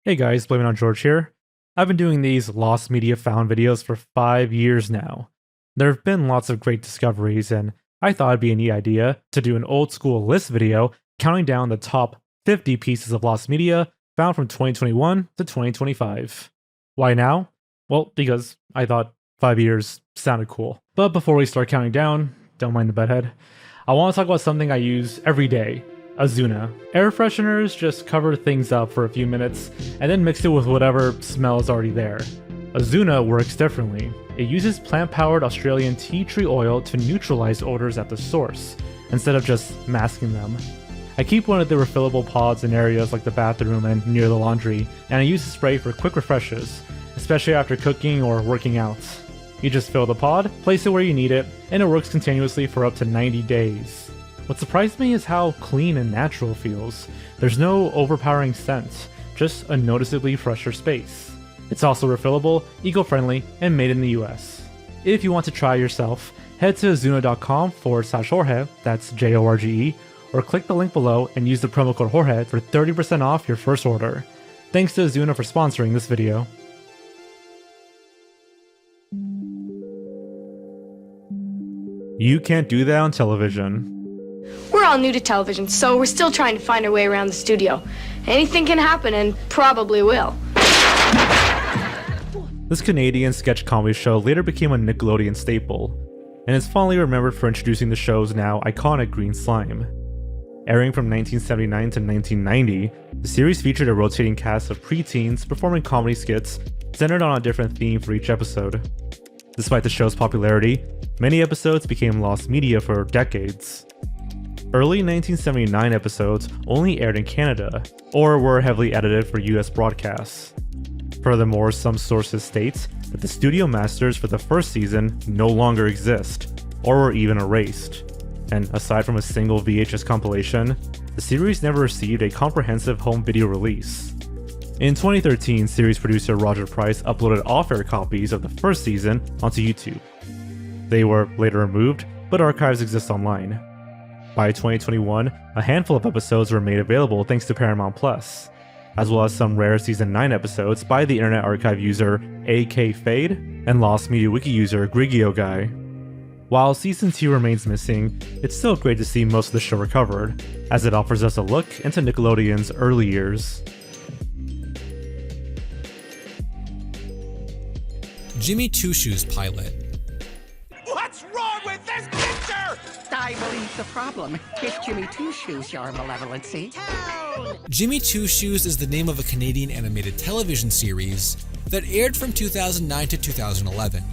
Hey guys, Blameitonjorge here. I've been doing these Lost Media Found videos for 5 years now. There have been lots of great discoveries, and I thought it'd be a neat idea to do an old school list video counting down the top 50 pieces of lost media found from 2021 to 2025. Why now? Well, because I thought 5 years sounded cool. But before we start counting down, don't mind the bedhead, I want to talk about something I use every day. Azuna. Air fresheners just cover things up for a few minutes and then mix it with whatever smell is already there. Azuna works differently. It uses plant-powered Australian tea tree oil to neutralize odors at the source, instead of just masking them. I keep one of the refillable pods in areas like the bathroom and near the laundry, and I use the spray for quick refreshes, especially after cooking or working out. You just fill the pod, place it where you need it, and it works continuously for up to 90 days. What surprised me is how clean and natural it feels. There's no overpowering scent, just a noticeably fresher space. It's also refillable, eco-friendly, and made in the US. If you want to try yourself, head to azuna.com/Jorge, that's Jorge, or click the link below and use the promo code Jorge for 30% off your first order. Thanks to Azuna for sponsoring this video. You can't do that on television. We're all new to television, so we're still trying to find our way around the studio. Anything can happen, and probably will. This Canadian sketch comedy show later became a Nickelodeon staple, and is fondly remembered for introducing the show's now iconic green slime. Airing from 1979 to 1990, the series featured a rotating cast of preteens performing comedy skits centered on a different theme for each episode. Despite the show's popularity, many episodes became lost media for decades. Early 1979 episodes only aired in Canada, or were heavily edited for US broadcasts. Furthermore, some sources state that the studio masters for the first season no longer exist, or were even erased. And aside from a single VHS compilation, the series never received a comprehensive home video release. In 2013, series producer Roger Price uploaded off-air copies of the first season onto YouTube. They were later removed, but archives exist online. By 2021, a handful of episodes were made available thanks to Paramount Plus, as well as some rare Season 9 episodes by the Internet Archive user AK Fade and Lost Media Wiki user Grigio Guy. While Season 2 remains missing, it's still great to see most of the show recovered, as it offers us a look into Nickelodeon's early years. Jimmy Two Shoes pilot. What's wrong with this picture? I believe the problem is Jimmy Two Shoes, your malevolency. Jimmy Two Shoes is the name of a Canadian animated television series that aired from 2009 to 2011.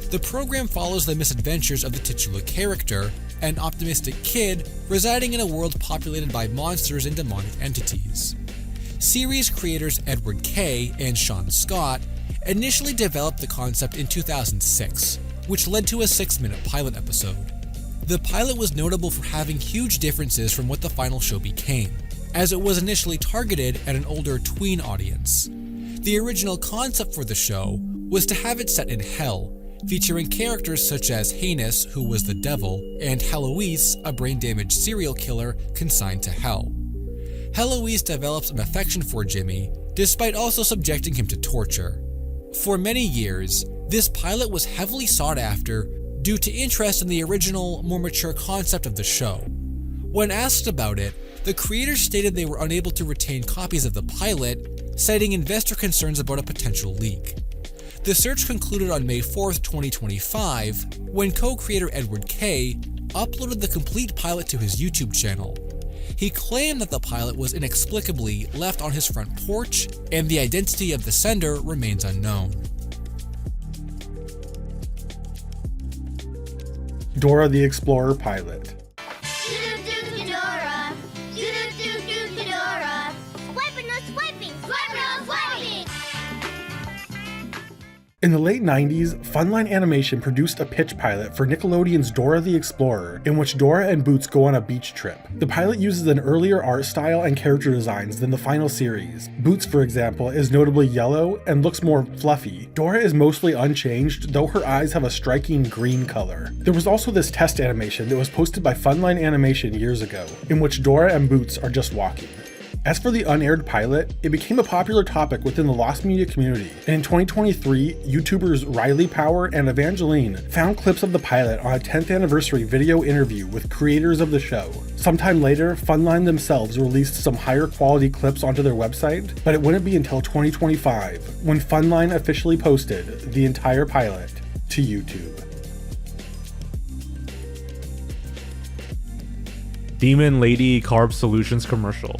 The program follows the misadventures of the titular character, an optimistic kid residing in a world populated by monsters and demonic entities. Series creators Edward Kay and Sean Scott initially developed the concept in 2006, which led to a 6-minute pilot episode. The pilot was notable for having huge differences from what the final show became, as it was initially targeted at an older tween audience. The original concept for the show was to have it set in hell, featuring characters such as Heinous, who was the devil, and Heloise, a brain-damaged serial killer consigned to hell. Heloise develops an affection for Jimmy, despite also subjecting him to torture. For many years, this pilot was heavily sought after due to interest in the original, more mature concept of the show. When asked about it, the creators stated they were unable to retain copies of the pilot, citing investor concerns about a potential leak. The search concluded on May 4th, 2025, when co-creator Edward Kay uploaded the complete pilot to his YouTube channel. He claimed that the pilot was inexplicably left on his front porch, and the identity of the sender remains unknown. Dora the Explorer pilot. Dora. Dora. Swiping, no swiping. Swiping, no swiping. In the late 90s, Funline Animation produced a pitch pilot for Nickelodeon's Dora the Explorer, in which Dora and Boots go on a beach trip. The pilot uses an earlier art style and character designs than the final series. Boots, for example, is notably yellow and looks more fluffy. Dora is mostly unchanged, though her eyes have a striking green color. There was also this test animation that was posted by Funline Animation years ago, in which Dora and Boots are just walking. As for the unaired pilot, it became a popular topic within the Lost Media community, and in 2023, YouTubers Riley Power and Evangeline found clips of the pilot on a 10th anniversary video interview with creators of the show. Sometime later, Funline themselves released some higher quality clips onto their website, but it wouldn't be until 2025 when Funline officially posted the entire pilot to YouTube. Demon Lady Carb Solutions commercial.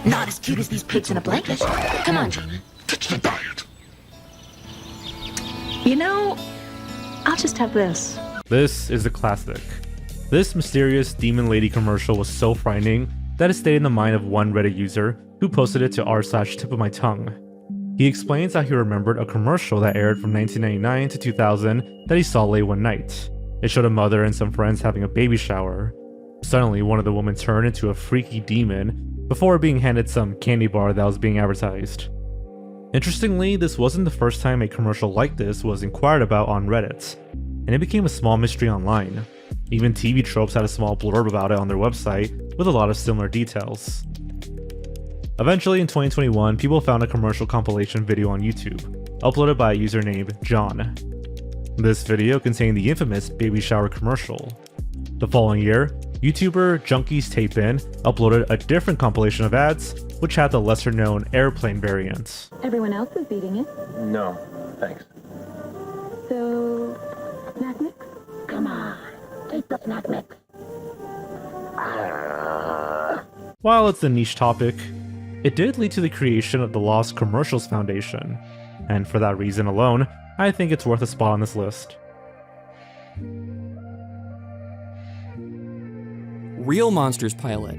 Not as cute as these pigs in a blanket. Come on, Jamie. Ditch the diet. You know, I'll just have this. This is a classic. This mysterious Demon Lady commercial was so frightening that it stayed in the mind of one Reddit user who posted it to r/tip-of-my-tongue. He explains how he remembered a commercial that aired from 1999 to 2000 that he saw late one night. It showed a mother and some friends having a baby shower. Suddenly, one of the women turned into a freaky demon before being handed some candy bar that was being advertised. Interestingly, this wasn't the first time a commercial like this was inquired about on Reddit, and it became a small mystery online. Even TV Tropes had a small blurb about it on their website with a lot of similar details. Eventually, in 2021, people found a commercial compilation video on YouTube, uploaded by a user named John. This video contained the infamous baby shower commercial. The following year, YouTuber Junkies Tape In uploaded a different compilation of ads, which had the lesser-known airplane variant. Everyone else is eating it. No, thanks. So, snack mix? Come on, take the snack mix. While it's a niche topic, it did lead to the creation of the Lost Commercials Foundation, and for that reason alone, I think it's worth a spot on this list. Real Monsters pilot.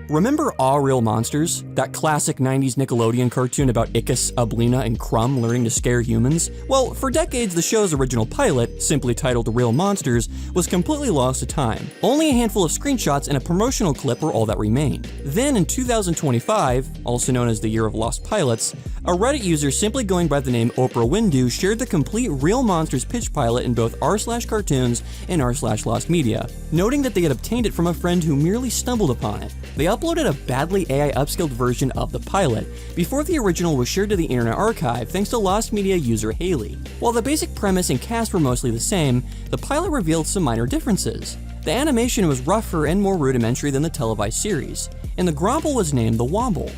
Remember All Real Monsters? That classic 90s Nickelodeon cartoon about Ickis, Ablina, and Crumb learning to scare humans? Well, for decades the show's original pilot, simply titled Real Monsters, was completely lost to time. Only a handful of screenshots and a promotional clip were all that remained. Then in 2025, also known as the Year of Lost Pilots, a Reddit user simply going by the name Oprah Windu shared the complete Real Monsters pitch pilot in both r/cartoons and r/lost media, noting that they had obtained it from a friend who merely stumbled upon it. They uploaded a badly AI upscaled version of the pilot before the original was shared to the Internet Archive thanks to Lost Media user Haley. While the basic premise and cast were mostly the same, the pilot revealed some minor differences. The animation was rougher and more rudimentary than the televised series, and the Gromble was named the Womble.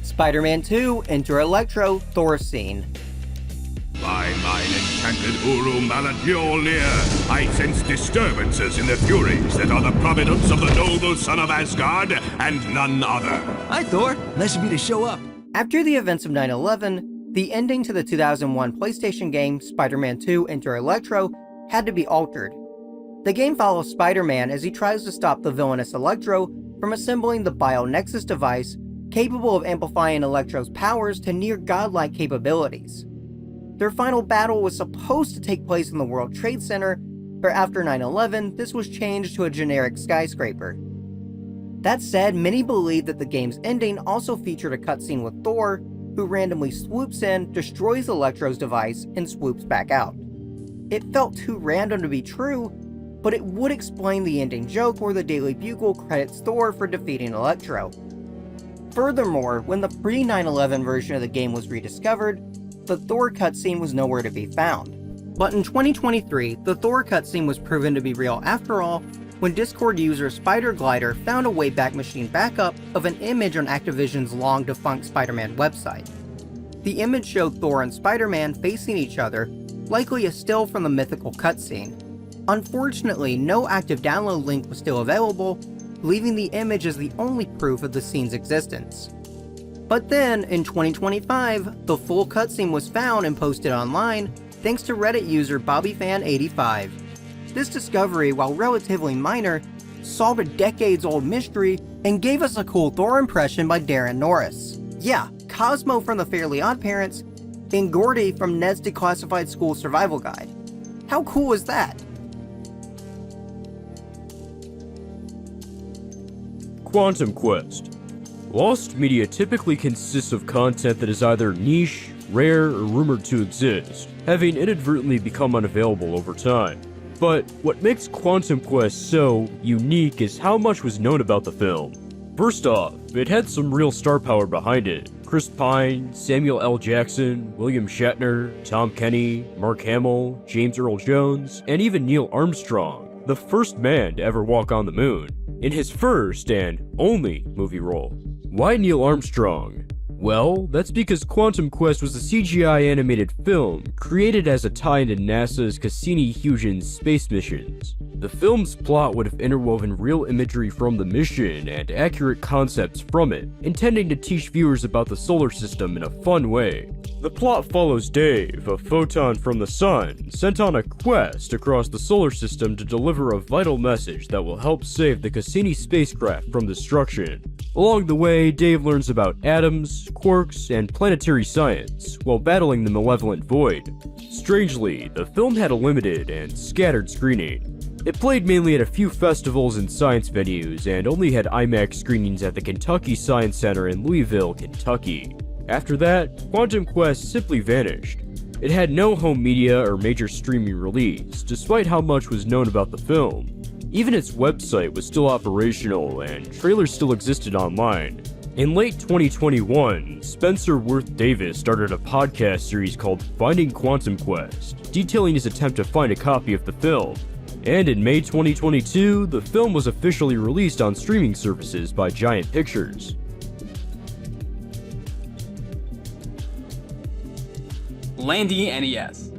Spider-Man 2 Enter Electro Thor scene. By mine enchanted Uru Mjolnir, I sense disturbances in the Furies that are the providence of the noble son of Asgard and none other. Hi Thor, nice of you to show up. After the events of 9/11, the ending to the 2001 PlayStation game Spider-Man 2 Enter Electro had to be altered. The game follows Spider-Man as he tries to stop the villainous Electro from assembling the BioNexus device capable of amplifying Electro's powers to near godlike capabilities. Their final battle was supposed to take place in the World Trade Center, but after 9/11, this was changed to a generic skyscraper. That said, many believe that the game's ending also featured a cutscene with Thor, who randomly swoops in, destroys Electro's device, and swoops back out. It felt too random to be true, but it would explain the ending joke where the Daily Bugle credits Thor for defeating Electro. Furthermore, when the pre-9/11 version of the game was rediscovered, the Thor cutscene was nowhere to be found. But in 2023, the Thor cutscene was proven to be real after all, when Discord user Spider Glider found a Wayback Machine backup of an image on Activision's long-defunct Spider-Man website. The image showed Thor and Spider-Man facing each other, likely a still from the mythical cutscene. Unfortunately, no active download link was still available, leaving the image as the only proof of the scene's existence. But then, in 2025, the full cutscene was found and posted online, thanks to Reddit user BobbyFan85. This discovery, while relatively minor, solved a decades-old mystery and gave us a cool Thor impression by Darren Norris. Yeah, Cosmo from the Fairly OddParents, and Gordy from Ned's Declassified School Survival Guide. How cool is that? Quantum Quest. Lost media typically consists of content that is either niche, rare, or rumored to exist, having inadvertently become unavailable over time. But what makes Quantum Quest so unique is how much was known about the film. First off, it had some real star power behind it. Chris Pine, Samuel L. Jackson, William Shatner, Tom Kenny, Mark Hamill, James Earl Jones, and even Neil Armstrong, the first man to ever walk on the moon, in his first and only movie role. Why Neil Armstrong? Well, that's because Quantum Quest was a CGI animated film created as a tie into NASA's Cassini-Huygens space missions. The film's plot would have interwoven real imagery from the mission and accurate concepts from it, intending to teach viewers about the solar system in a fun way. The plot follows Dave, a photon from the sun, sent on a quest across the solar system to deliver a vital message that will help save the Cassini spacecraft from destruction. Along the way, Dave learns about atoms, quarks, and planetary science, while battling the malevolent void. Strangely, the film had a limited and scattered screening. It played mainly at a few festivals and science venues, and only had IMAX screenings at the Kentucky Science Center in Louisville, Kentucky. After that, Quantum Quest simply vanished. It had no home media or major streaming release, despite how much was known about the film. Even its website was still operational, and trailers still existed online. In late 2021, Spencer Worth Davis started a podcast series called Finding Quantum Quest, detailing his attempt to find a copy of the film. And in May 2022, the film was officially released on streaming services by Giant Pictures. Landy NES.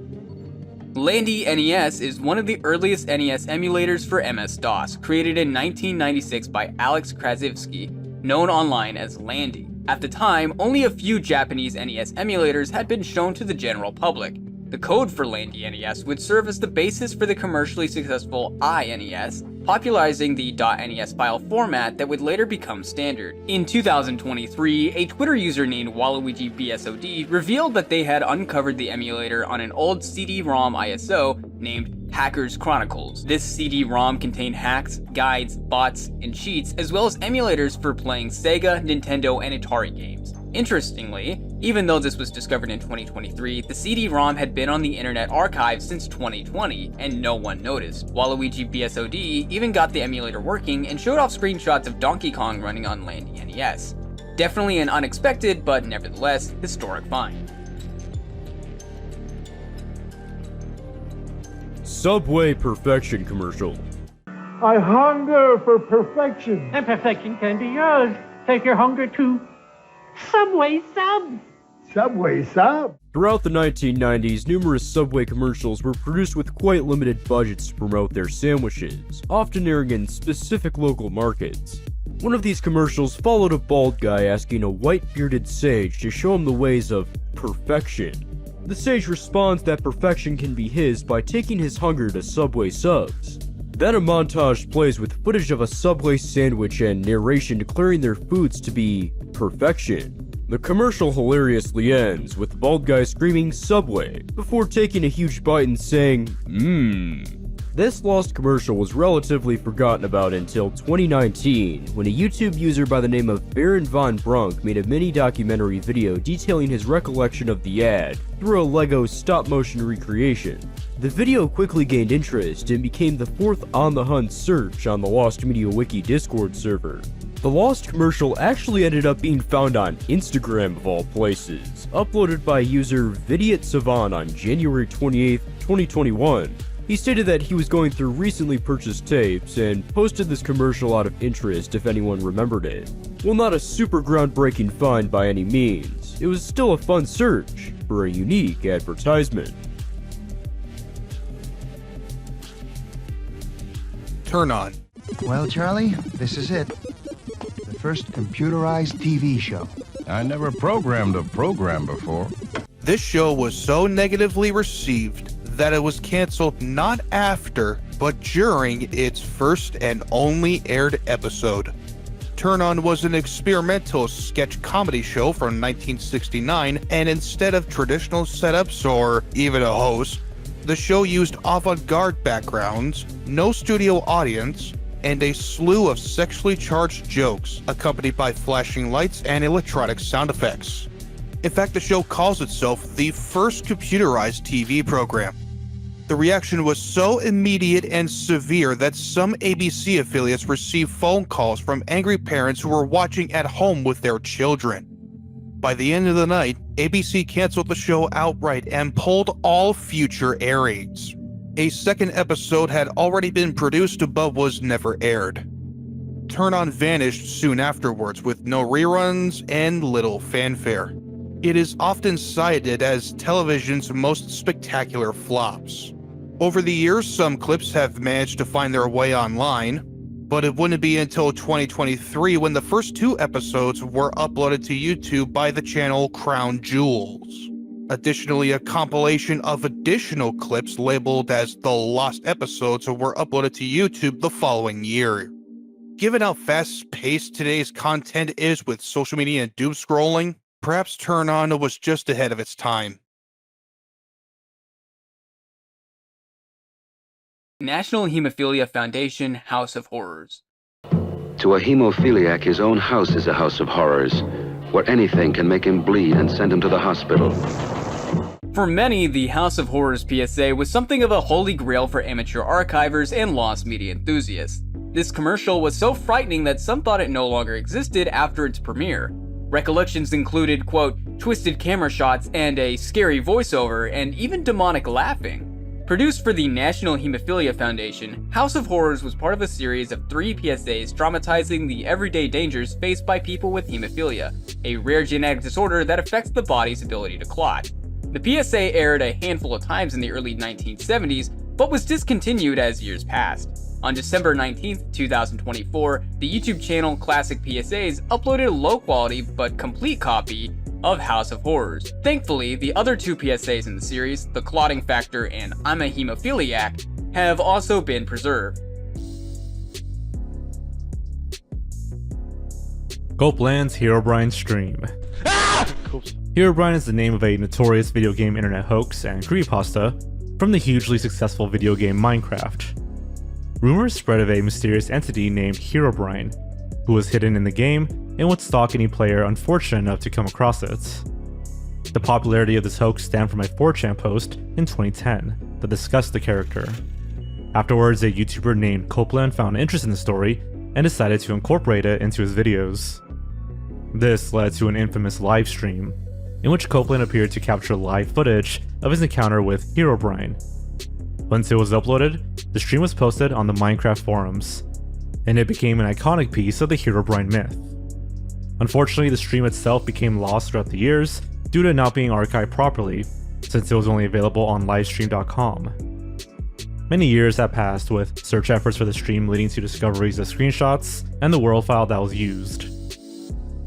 Landy NES is one of the earliest NES emulators for MS-DOS, created in 1996 by Alex Krasivsky, known online as Landy. At the time, only a few Japanese NES emulators had been shown to the general public. The code for Landy NES would serve as the basis for the commercially successful iNES, popularizing the .NES file format that would later become standard. In 2023, a Twitter user named WaluigiBSOD revealed that they had uncovered the emulator on an old CD-ROM ISO named Hackers Chronicles. This CD-ROM contained hacks, guides, bots, and cheats, as well as emulators for playing Sega, Nintendo, and Atari games. Interestingly, even though this was discovered in 2023, the CD-ROM had been on the Internet Archive since 2020, and no one noticed. WaluigiBSOD even got the emulator working and showed off screenshots of Donkey Kong running on Landy NES. Definitely an unexpected, but nevertheless, historic find. Subway Perfection commercial. I hunger for perfection. And perfection can be yours. Take your hunger to Subway Sub. Subway Sub. Throughout the 1990s, numerous Subway commercials were produced with quite limited budgets to promote their sandwiches, often airing in specific local markets. One of these commercials followed a bald guy asking a white-bearded sage to show him the ways of perfection. The sage responds that perfection can be his by taking his hunger to Subway subs. Then a montage plays with footage of a Subway sandwich and narration declaring their foods to be perfection. The commercial hilariously ends with the bald guy screaming Subway before taking a huge bite and saying, mmm. This lost commercial was relatively forgotten about until 2019, when a YouTube user by the name of Baron Von Brunk made a mini documentary video detailing his recollection of the ad through a LEGO stop-motion recreation. The video quickly gained interest and became the fourth on-the-hunt search on the Lost Media Wiki Discord server. The lost commercial actually ended up being found on Instagram of all places, uploaded by user Vidiot Savant on January 28, 2021. He stated that he was going through recently purchased tapes and posted this commercial out of interest if anyone remembered it. While not a super groundbreaking find by any means, it was still a fun search for a unique advertisement. Turn on. Well, Charlie, this is it. The first computerized TV show. I never programmed a program before. This show was so negatively received that it was canceled not after, but during its first and only aired episode. Turn On was an experimental sketch comedy show from 1969, and instead of traditional setups or even a host, the show used avant-garde backgrounds, no studio audience, and a slew of sexually charged jokes, accompanied by flashing lights and electronic sound effects. In fact, the show calls itself the first computerized TV program. The reaction was so immediate and severe that some ABC affiliates received phone calls from angry parents who were watching at home with their children. By the end of the night, ABC canceled the show outright and pulled all future airings. A second episode had already been produced but was never aired. Turn On vanished soon afterwards with no reruns and little fanfare. It is often cited as television's most spectacular flops. Over the years, some clips have managed to find their way online, but it wouldn't be until 2023 when the first 2 episodes were uploaded to YouTube by the channel Crown Jewels. Additionally, a compilation of additional clips labeled as the lost episodes were uploaded to YouTube the following year. Given how fast-paced today's content is with social media and doom scrolling, perhaps Turn On was just ahead of its time. National Hemophilia Foundation House of Horrors. To a hemophiliac, his own house is a house of horrors, where anything can make him bleed and send him to the hospital. For many, the House of Horrors PSA was something of a holy grail for amateur archivers and lost media enthusiasts. This commercial was so frightening that some thought it no longer existed after its premiere. Recollections included, quote, twisted camera shots and a scary voiceover, and even demonic laughing. Produced for the National Hemophilia Foundation, House of Horrors was part of a series of 3 PSAs dramatizing the everyday dangers faced by people with hemophilia, a rare genetic disorder that affects the body's ability to clot. The PSA aired a handful of times in the early 1970s, but was discontinued as years passed. On December 19, 2024, the YouTube channel Classic PSAs uploaded a low-quality but complete copy of House of Horrors. Thankfully, the other 2 PSAs in the series, The Clotting Factor and I'm a Hemophiliac, have also been preserved. Copeland's Herobrine stream. Herobrine is the name of a notorious video game internet hoax and creepypasta from the hugely successful video game Minecraft. Rumors spread of a mysterious entity named Herobrine, who was hidden in the game and would stalk any player unfortunate enough to come across it. The popularity of this hoax stemmed from a 4chan post in 2010 that discussed the character. Afterwards, a YouTuber named Copeland found interest in the story and decided to incorporate it into his videos. This led to an infamous live stream, in which Copeland appeared to capture live footage of his encounter with Herobrine. Once it was uploaded, the stream was posted on the Minecraft forums, and it became an iconic piece of the Herobrine myth. Unfortunately, the stream itself became lost throughout the years due to not being archived properly, since it was only available on livestream.com. Many years have passed, with search efforts for the stream leading to discoveries of screenshots and the world file that was used.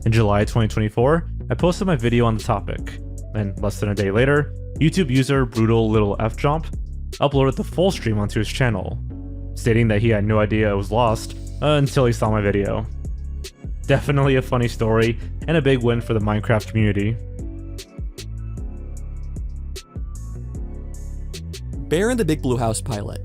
In July 2024, I posted my video on the topic, and less than a day later, YouTube user Brutal Little F Jump uploaded the full stream onto his channel, stating that he had no idea it was lost until he saw my video. Definitely a funny story, and a big win for the Minecraft community. Bear in the Big Blue House pilot.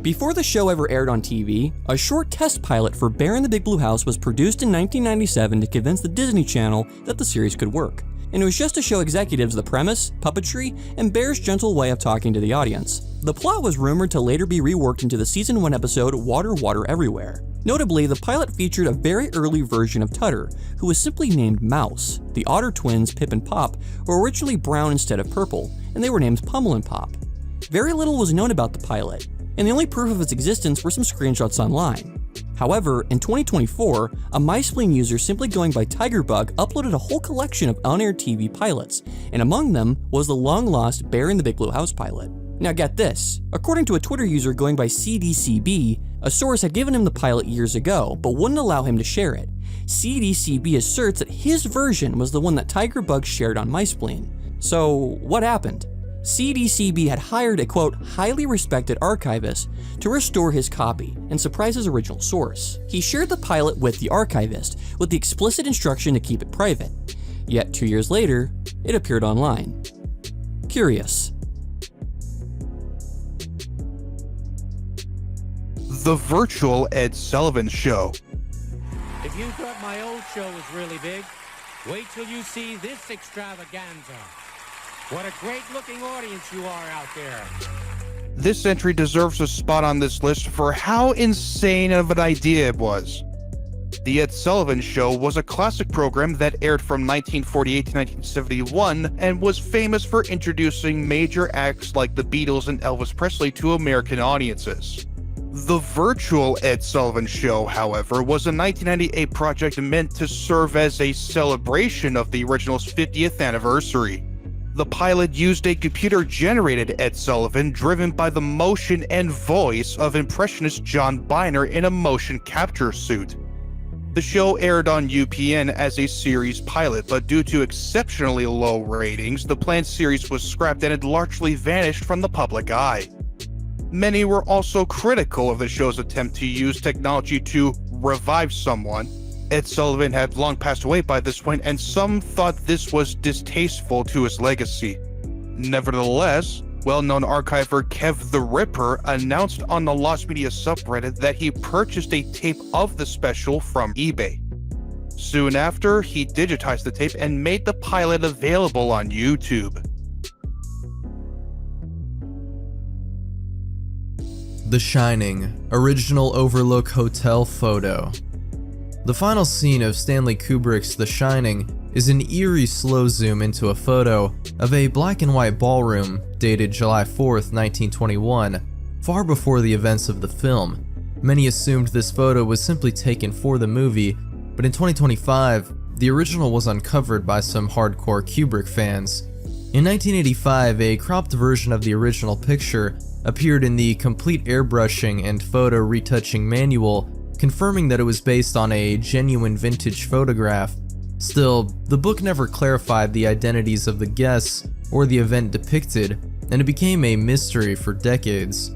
Before the show ever aired on TV, a short test pilot for Bear in the Big Blue House was produced in 1997 to convince the Disney Channel that the series could work. And it was just to show executives the premise, puppetry, and Bear's gentle way of talking to the audience. The plot was rumored to later be reworked into the season 1 episode Water, Water Everywhere. Notably, the pilot featured a very early version of Tutter, who was simply named Mouse. The Otter twins, Pip and Pop, were originally brown instead of purple, and they were named Pummel and Pop. Very little was known about the pilot, and the only proof of its existence were some screenshots online. However, in 2024, a MySpleen user simply going by Tigerbug uploaded a whole collection of on-air TV pilots, and among them was the long-lost Bear in the Big Blue House pilot. Now get this, according to a Twitter user going by CDCB, a source had given him the pilot years ago, but wouldn't allow him to share it. CDCB asserts that his version was the one that Tigerbug shared on MySpleen. So, what happened? CDCB had hired a quote, highly respected archivist to restore his copy and surprise his original source. He shared the pilot with the archivist with the explicit instruction to keep it private. Yet 2 years later, it appeared online. Curious. The Virtual Ed Sullivan Show. If you thought my old show was really big, wait till you see this extravaganza. What a great-looking audience you are out there. This entry deserves a spot on this list for how insane of an idea it was. The Ed Sullivan Show was a classic program that aired from 1948 to 1971 and was famous for introducing major acts like the Beatles and Elvis Presley to American audiences. The virtual Ed Sullivan Show, however, was a 1998 project meant to serve as a celebration of the original's 50th anniversary. The pilot used a computer-generated Ed Sullivan driven by the motion and voice of impressionist John Byner in a motion capture suit. The show aired on UPN as a series pilot, but due to exceptionally low ratings, the planned series was scrapped and had largely vanished from the public eye. Many were also critical of the show's attempt to use technology to revive someone. Ed Sullivan had long passed away by this point, and some thought this was distasteful to his legacy. Nevertheless, well-known archiver Kev the Ripper announced on the Lost Media subreddit that he purchased a tape of the special from eBay. Soon after, he digitized the tape and made the pilot available on YouTube. The Shining, original Overlook Hotel photo. The final scene of Stanley Kubrick's The Shining is an eerie slow zoom into a photo of a black and white ballroom dated July 4th, 1921, far before the events of the film. Many assumed this photo was simply taken for the movie, but in 2025, the original was uncovered by some hardcore Kubrick fans. In 1985, a cropped version of the original picture appeared in the Complete Airbrushing and Photo Retouching Manual, confirming that it was based on a genuine vintage photograph. Still, the book never clarified the identities of the guests or the event depicted, and it became a mystery for decades.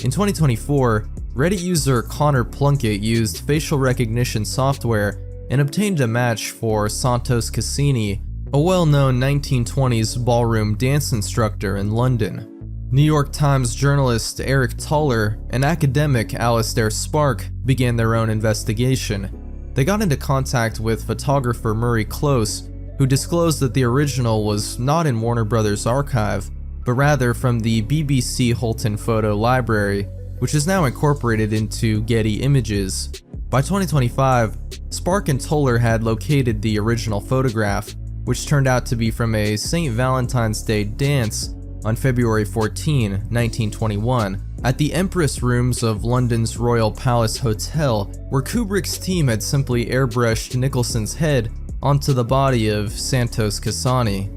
In 2024, Reddit user Connor Plunkett used facial recognition software and obtained a match for Santos Cassini, a well-known 1920s ballroom dance instructor in London. New York Times journalist Eric Toller and academic Alistair Spark began their own investigation. They got into contact with photographer Murray Close, who disclosed that the original was not in Warner Brothers' archive, but rather from the BBC Holton Photo Library, which is now incorporated into Getty Images. By 2025, Spark and Toller had located the original photograph, which turned out to be from a St. Valentine's Day dance on February 14, 1921, at the Empress Rooms of London's Royal Palace Hotel, where Kubrick's team had simply airbrushed Nicholson's head onto the body of Santos Cassini.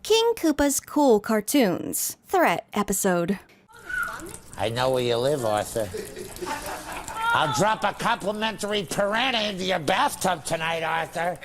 King Koopa's Cool Cartoons Threat Episode. I know where you live, Arthur. I'll drop a complimentary piranha into your bathtub tonight, Arthur.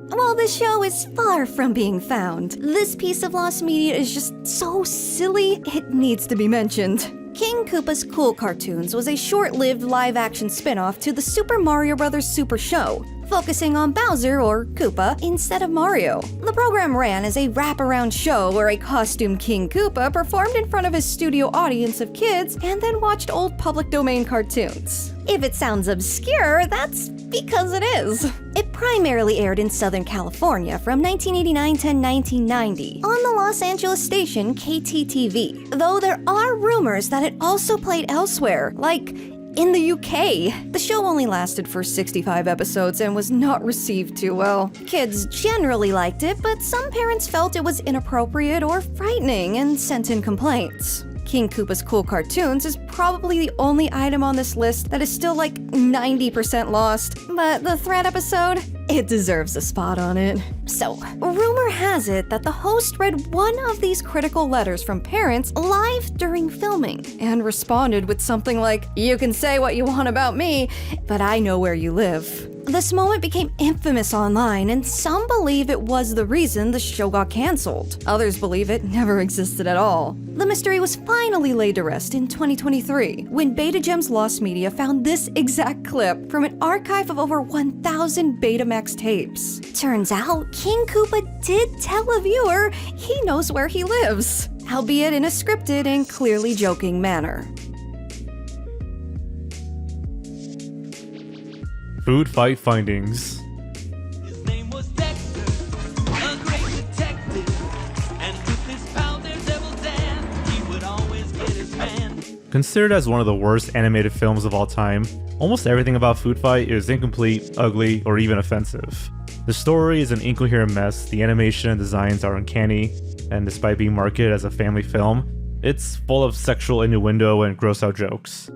While the show is far from being found, this piece of lost media is just so silly it needs to be mentioned. King Koopa's Cool Cartoons was a short-lived live-action spin-off to the Super Mario Bros. Super Show, focusing on Bowser, or Koopa, instead of Mario. The program ran as a wraparound show where a costumed King Koopa performed in front of his studio audience of kids and then watched old public domain cartoons. If it sounds obscure, that's because it is. It primarily aired in Southern California from 1989 to 1990 on the Los Angeles station KTTV, though there are rumors that it also played elsewhere, like in the UK. The show only lasted for 65 episodes and was not received too well. Kids generally liked it, but some parents felt it was inappropriate or frightening and sent in complaints. King Koopa's Cool Cartoons is probably the only item on this list that is still like 90% lost, but the threat episode, it deserves a spot on it. So, rumor has it that the host read one of these critical letters from parents live during filming and responded with something like, "You can say what you want about me, but I know where you live." This moment became infamous online, and some believe it was the reason the show got cancelled. Others believe it never existed at all. The mystery was finally laid to rest in 2023, when Betagem's Lost Media found this exact clip from an archive of over 1,000 Betamax tapes. Turns out, King Koopa did tell a viewer he knows where he lives, albeit in a scripted and clearly joking manner. Food fight findings. His name was Dexter, a great detective, and Considered as one of the worst animated films of all time, almost everything about Food Fight is incomplete, ugly, or even offensive. The story is an incoherent mess, the animation and designs are uncanny, and despite being marketed as a family film, it's full of sexual innuendo and gross out jokes.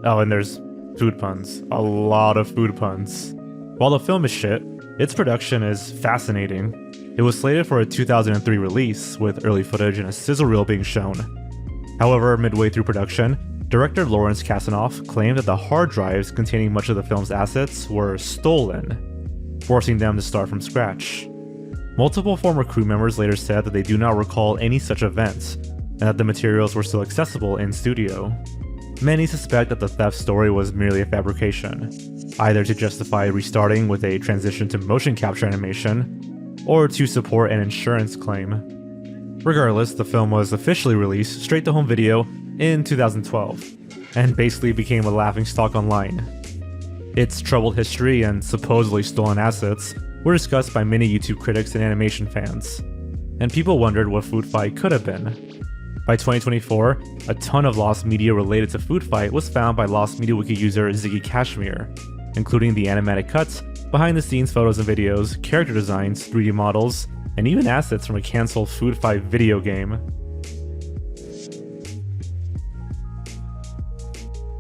Oh, and there's food puns. A lot of food puns. While the film is shit, its production is fascinating. It was slated for a 2003 release, with early footage and a sizzle reel being shown. However, midway through production, director Lawrence Kasanoff claimed that the hard drives containing much of the film's assets were stolen, forcing them to start from scratch. Multiple former crew members later said that they do not recall any such events, and that the materials were still accessible in studio. Many suspect that the theft story was merely a fabrication, either to justify restarting with a transition to motion capture animation, or to support an insurance claim. Regardless, the film was officially released straight to home video in 2012, and basically became a laughingstock online. Its troubled history and supposedly stolen assets were discussed by many YouTube critics and animation fans, and people wondered what Food Fight could have been. By 2024, a ton of lost media related to Food Fight was found by Lost Media Wiki user Ziggy Kashmir, including the animatic cuts, behind-the-scenes photos and videos, character designs, 3D models, and even assets from a cancelled Food Fight video game.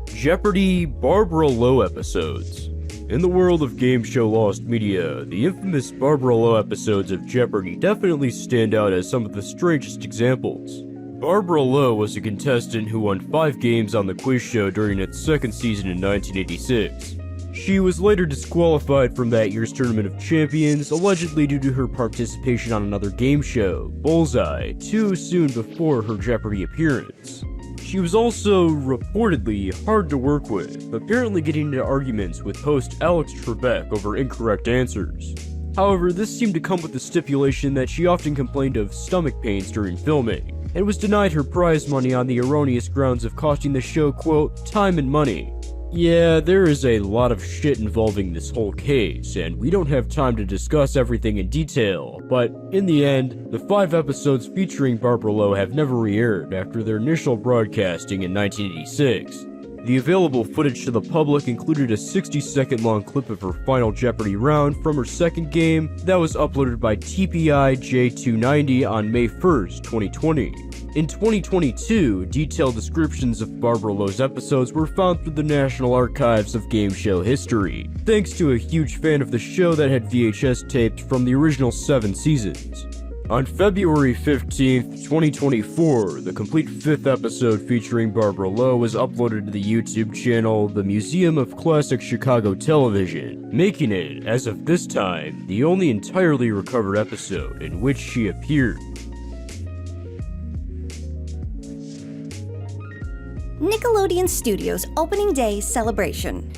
Jeopardy! Barbara Lowe episodes. In the world of game show lost media, the infamous Barbara Lowe episodes of Jeopardy definitely stand out as some of the strangest examples. Barbara Lowe was a contestant who won 5 games on the quiz show during its second season in 1986. She was later disqualified from that year's Tournament of Champions, allegedly due to her participation on another game show, Bullseye, too soon before her Jeopardy appearance. She was also reportedly hard to work with, apparently getting into arguments with host Alex Trebek over incorrect answers. However, this seemed to come with the stipulation that she often complained of stomach pains during filming, and was denied her prize money on the erroneous grounds of costing the show, quote, time and money. Yeah, there is a lot of shit involving this whole case, and we don't have time to discuss everything in detail, but in the end, the 5 episodes featuring Barbara Lowe have never re-aired after their initial broadcasting in 1986. The available footage to the public included a 60-second long clip of her final Jeopardy round from her second game that was uploaded by TPI J290 on May 1st, 2020. In 2022, detailed descriptions of Barbara Lowe's episodes were found through the National Archives of Game Show History, thanks to a huge fan of the show that had VHS taped from the original 7 seasons. On February 15th, 2024, the complete 5th episode featuring Barbara Lowe was uploaded to the YouTube channel The Museum of Classic Chicago Television, making it, as of this time, the only entirely recovered episode in which she appeared. Nickelodeon Studios Opening Day Celebration.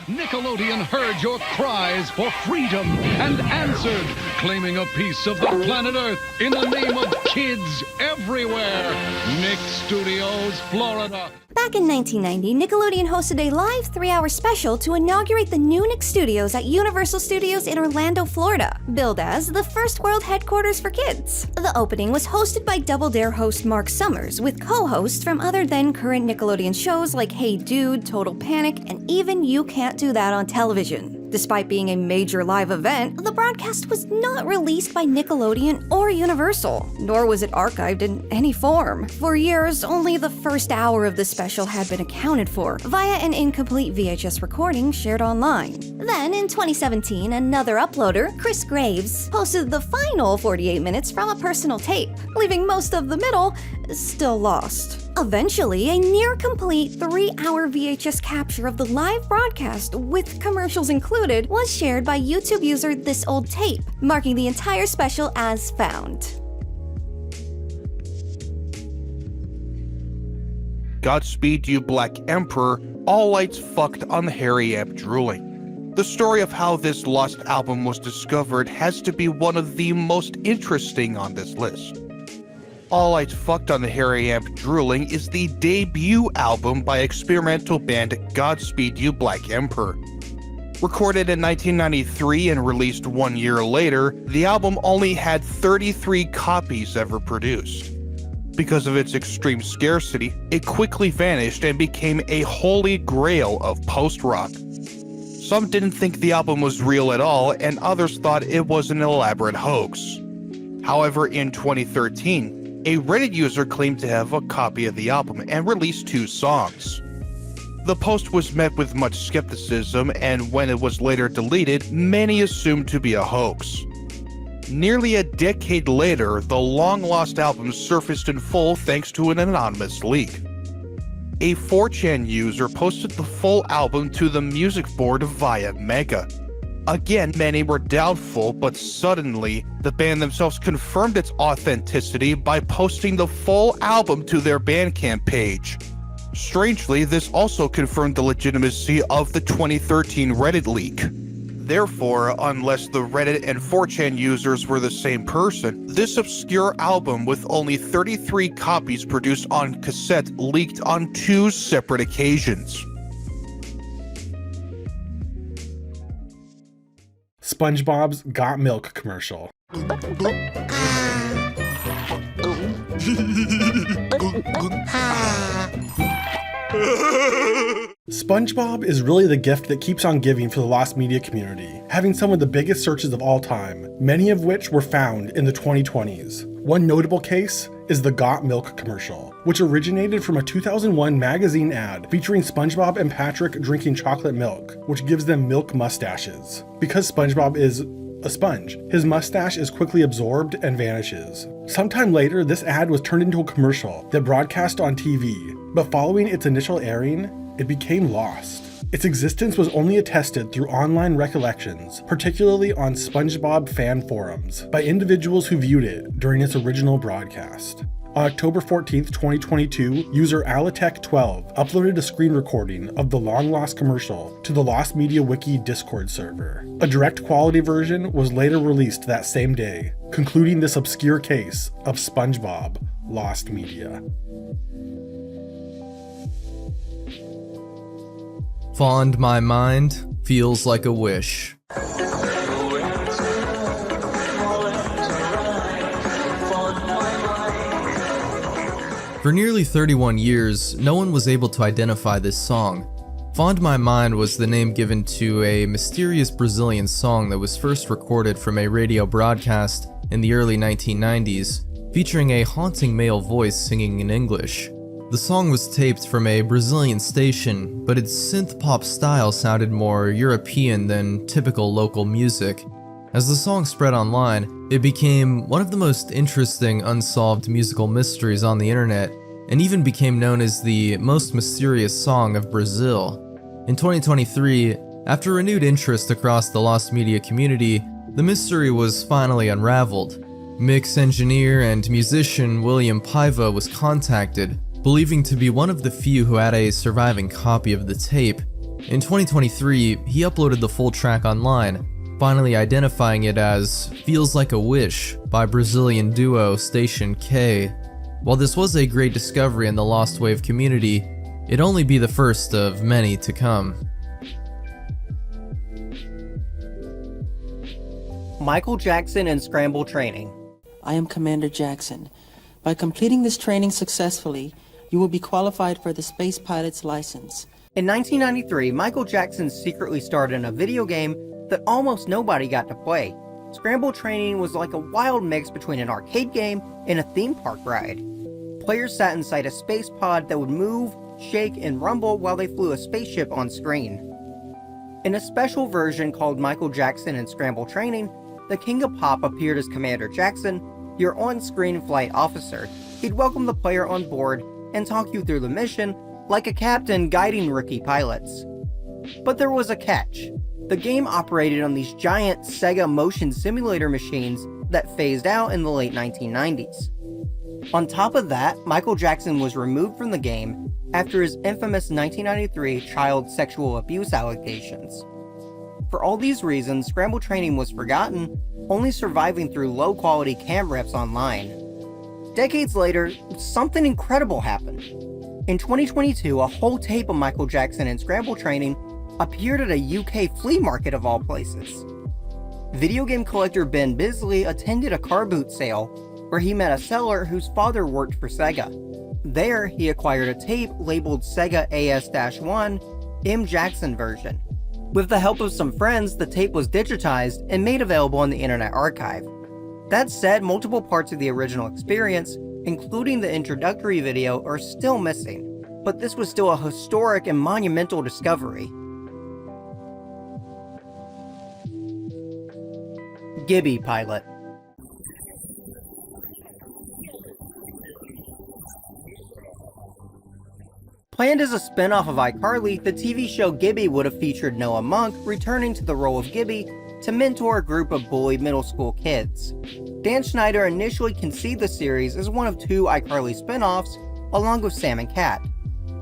Nickelodeon heard your cries for freedom and answered, claiming a piece of the planet Earth in the name of kids everywhere. Nick Studios, Florida. Back in 1990, Nickelodeon hosted a live 3-hour special to inaugurate the new Nick Studios at Universal Studios in Orlando, Florida, billed as the first world headquarters for kids. The opening was hosted by Double Dare host Mark Summers, with co-hosts from other then current Nickelodeon shows like Hey Dude, Total Panic, and even You Can't Do That on Television. Despite being a major live event, the broadcast was not released by Nickelodeon or Universal, nor was it archived in any form. For years, only the first hour of the special had been accounted for via an incomplete VHS recording shared online. Then, in 2017, another uploader, Chris Graves, posted the final 48 minutes from a personal tape, leaving most of the middle still lost. Eventually, a near-complete 3-hour VHS capture of the live broadcast, with commercials included, was shared by YouTube user This Old Tape, marking the entire special as found. Godspeed You Black Emperor, All Lights Fucked on the Harry Amp Drooling. The story of how this lost album was discovered has to be one of the most interesting on this list. All Lights Fucked on the Harry Amp Drooling is the debut album by experimental band Godspeed You Black Emperor. Recorded in 1993 and released 1 year later, the album only had 33 copies ever produced. Because of its extreme scarcity, it quickly vanished and became a holy grail of post-rock. Some didn't think the album was real at all, and others thought it was an elaborate hoax. However, in 2013, a Reddit user claimed to have a copy of the album and released 2 songs. The post was met with much skepticism, and when it was later deleted, many assumed to be a hoax. Nearly a decade later, the long-lost album surfaced in full thanks to an anonymous leak. A 4chan user posted the full album to the music board via Mega. Again, many were doubtful, but suddenly, the band themselves confirmed its authenticity by posting the full album to their Bandcamp page. Strangely, this also confirmed the legitimacy of the 2013 Reddit leak. Therefore, unless the Reddit and 4chan users were the same person, this obscure album with only 33 copies produced on cassette leaked on 2 separate occasions. SpongeBob's Got Milk commercial. SpongeBob is really the gift that keeps on giving for the lost media community, having some of the biggest searches of all time, many of which were found in the 2020s. One notable case is the Got Milk commercial, which originated from a 2001 magazine ad featuring SpongeBob and Patrick drinking chocolate milk, which gives them milk mustaches. Because SpongeBob is a sponge, his mustache is quickly absorbed and vanishes. Sometime later, this ad was turned into a commercial that broadcast on TV, but following its initial airing, it became lost. Its existence was only attested through online recollections, particularly on SpongeBob fan forums, by individuals who viewed it during its original broadcast. On October 14th, 2022, user Alitech12 uploaded a screen recording of the long-lost commercial to the Lost Media Wiki Discord server. A direct quality version was later released that same day, concluding this obscure case of SpongeBob lost media. Fond my mind feels like a wish. For nearly 31 years, no one was able to identify this song. Fond My Mind was the name given to a mysterious Brazilian song that was first recorded from a radio broadcast in the early 1990s, featuring a haunting male voice singing in English. The song was taped from a Brazilian station, but its synth-pop style sounded more European than typical local music. As the song spread online, it became one of the most interesting unsolved musical mysteries on the internet, and even became known as the most mysterious song of Brazil. In 2023, after renewed interest across the lost media community, the mystery was finally unraveled. Mix engineer and musician William Paiva was contacted, believing to be one of the few who had a surviving copy of the tape. In 2023, he uploaded the full track online, finally identifying it as Feels Like a Wish by Brazilian duo Station K. While this was a great discovery in the Lost Wave community, it'd only be the first of many to come. Michael Jackson and Scramble Training. I am Commander Jackson. By completing this training successfully, you will be qualified for the Space Pilot's license. In 1993, Michael Jackson secretly starred in a video game that almost nobody got to play. Scramble Training was like a wild mix between an arcade game and a theme park ride. Players sat inside a space pod that would move, shake, and rumble while they flew a spaceship on screen. In a special version called Michael Jackson and Scramble Training, the King of Pop appeared as Commander Jackson, your on-screen flight officer. He'd welcome the player on board and talk you through the mission like a captain guiding rookie pilots. But there was a catch. The game operated on these giant Sega motion simulator machines that phased out in the late 1990s. On top of that, Michael Jackson was removed from the game after his infamous 1993 child sexual abuse allegations. For all these reasons, Scramble Training was forgotten, only surviving through low-quality cam reps online. Decades later, something incredible happened. In 2022, a whole tape of Michael Jackson and Scramble Training appeared at a UK flea market of all places. Video game collector Ben Bisley attended a car boot sale, where he met a seller whose father worked for Sega. There, he acquired a tape labeled Sega AS-1 M. Jackson version. With the help of some friends, the tape was digitized and made available on the Internet Archive. That said, multiple parts of the original experience, including the introductory video, are still missing, but this was still a historic and monumental discovery. Gibby pilot. Planned as a spin-off of iCarly, the TV show Gibby would have featured Noah Monk returning to the role of Gibby to mentor a group of bullied middle school kids. Dan Schneider initially conceived the series as one of 2 iCarly spin-offs, along with Sam and Cat.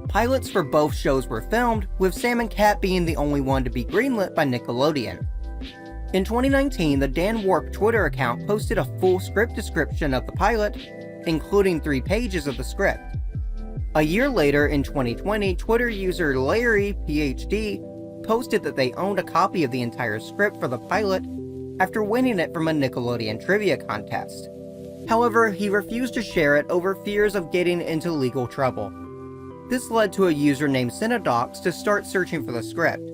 Pilots for both shows were filmed, with Sam and Cat being the only one to be greenlit by Nickelodeon. In 2019, the Dan Warp Twitter account posted a full script description of the pilot, including 3 pages of the script. A year later, in 2020, Twitter user Larry, PhD, posted that they owned a copy of the entire script for the pilot after winning it from a Nickelodeon trivia contest. However, he refused to share it over fears of getting into legal trouble. This led to a user named Cinedox to start searching for the script.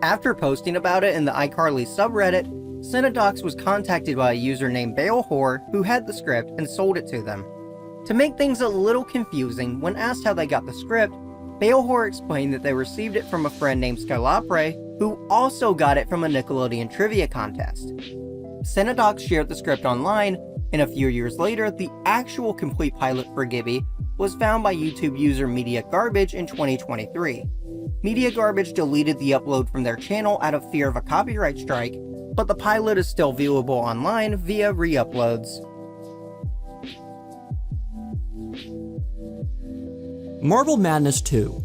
After posting about it in the iCarly subreddit, Cinedox was contacted by a user named Balehor who had the script and sold it to them. To make things a little confusing, when asked how they got the script, Balehor explained that they received it from a friend named Skylapre, who also got it from a Nickelodeon trivia contest. Cinedox shared the script online, and a few years later, the actual complete pilot for Gibby was found by YouTube user Media Garbage in 2023. Media Garbage deleted the upload from their channel out of fear of a copyright strike, but the pilot is still viewable online via re-uploads. Marble Madness 2.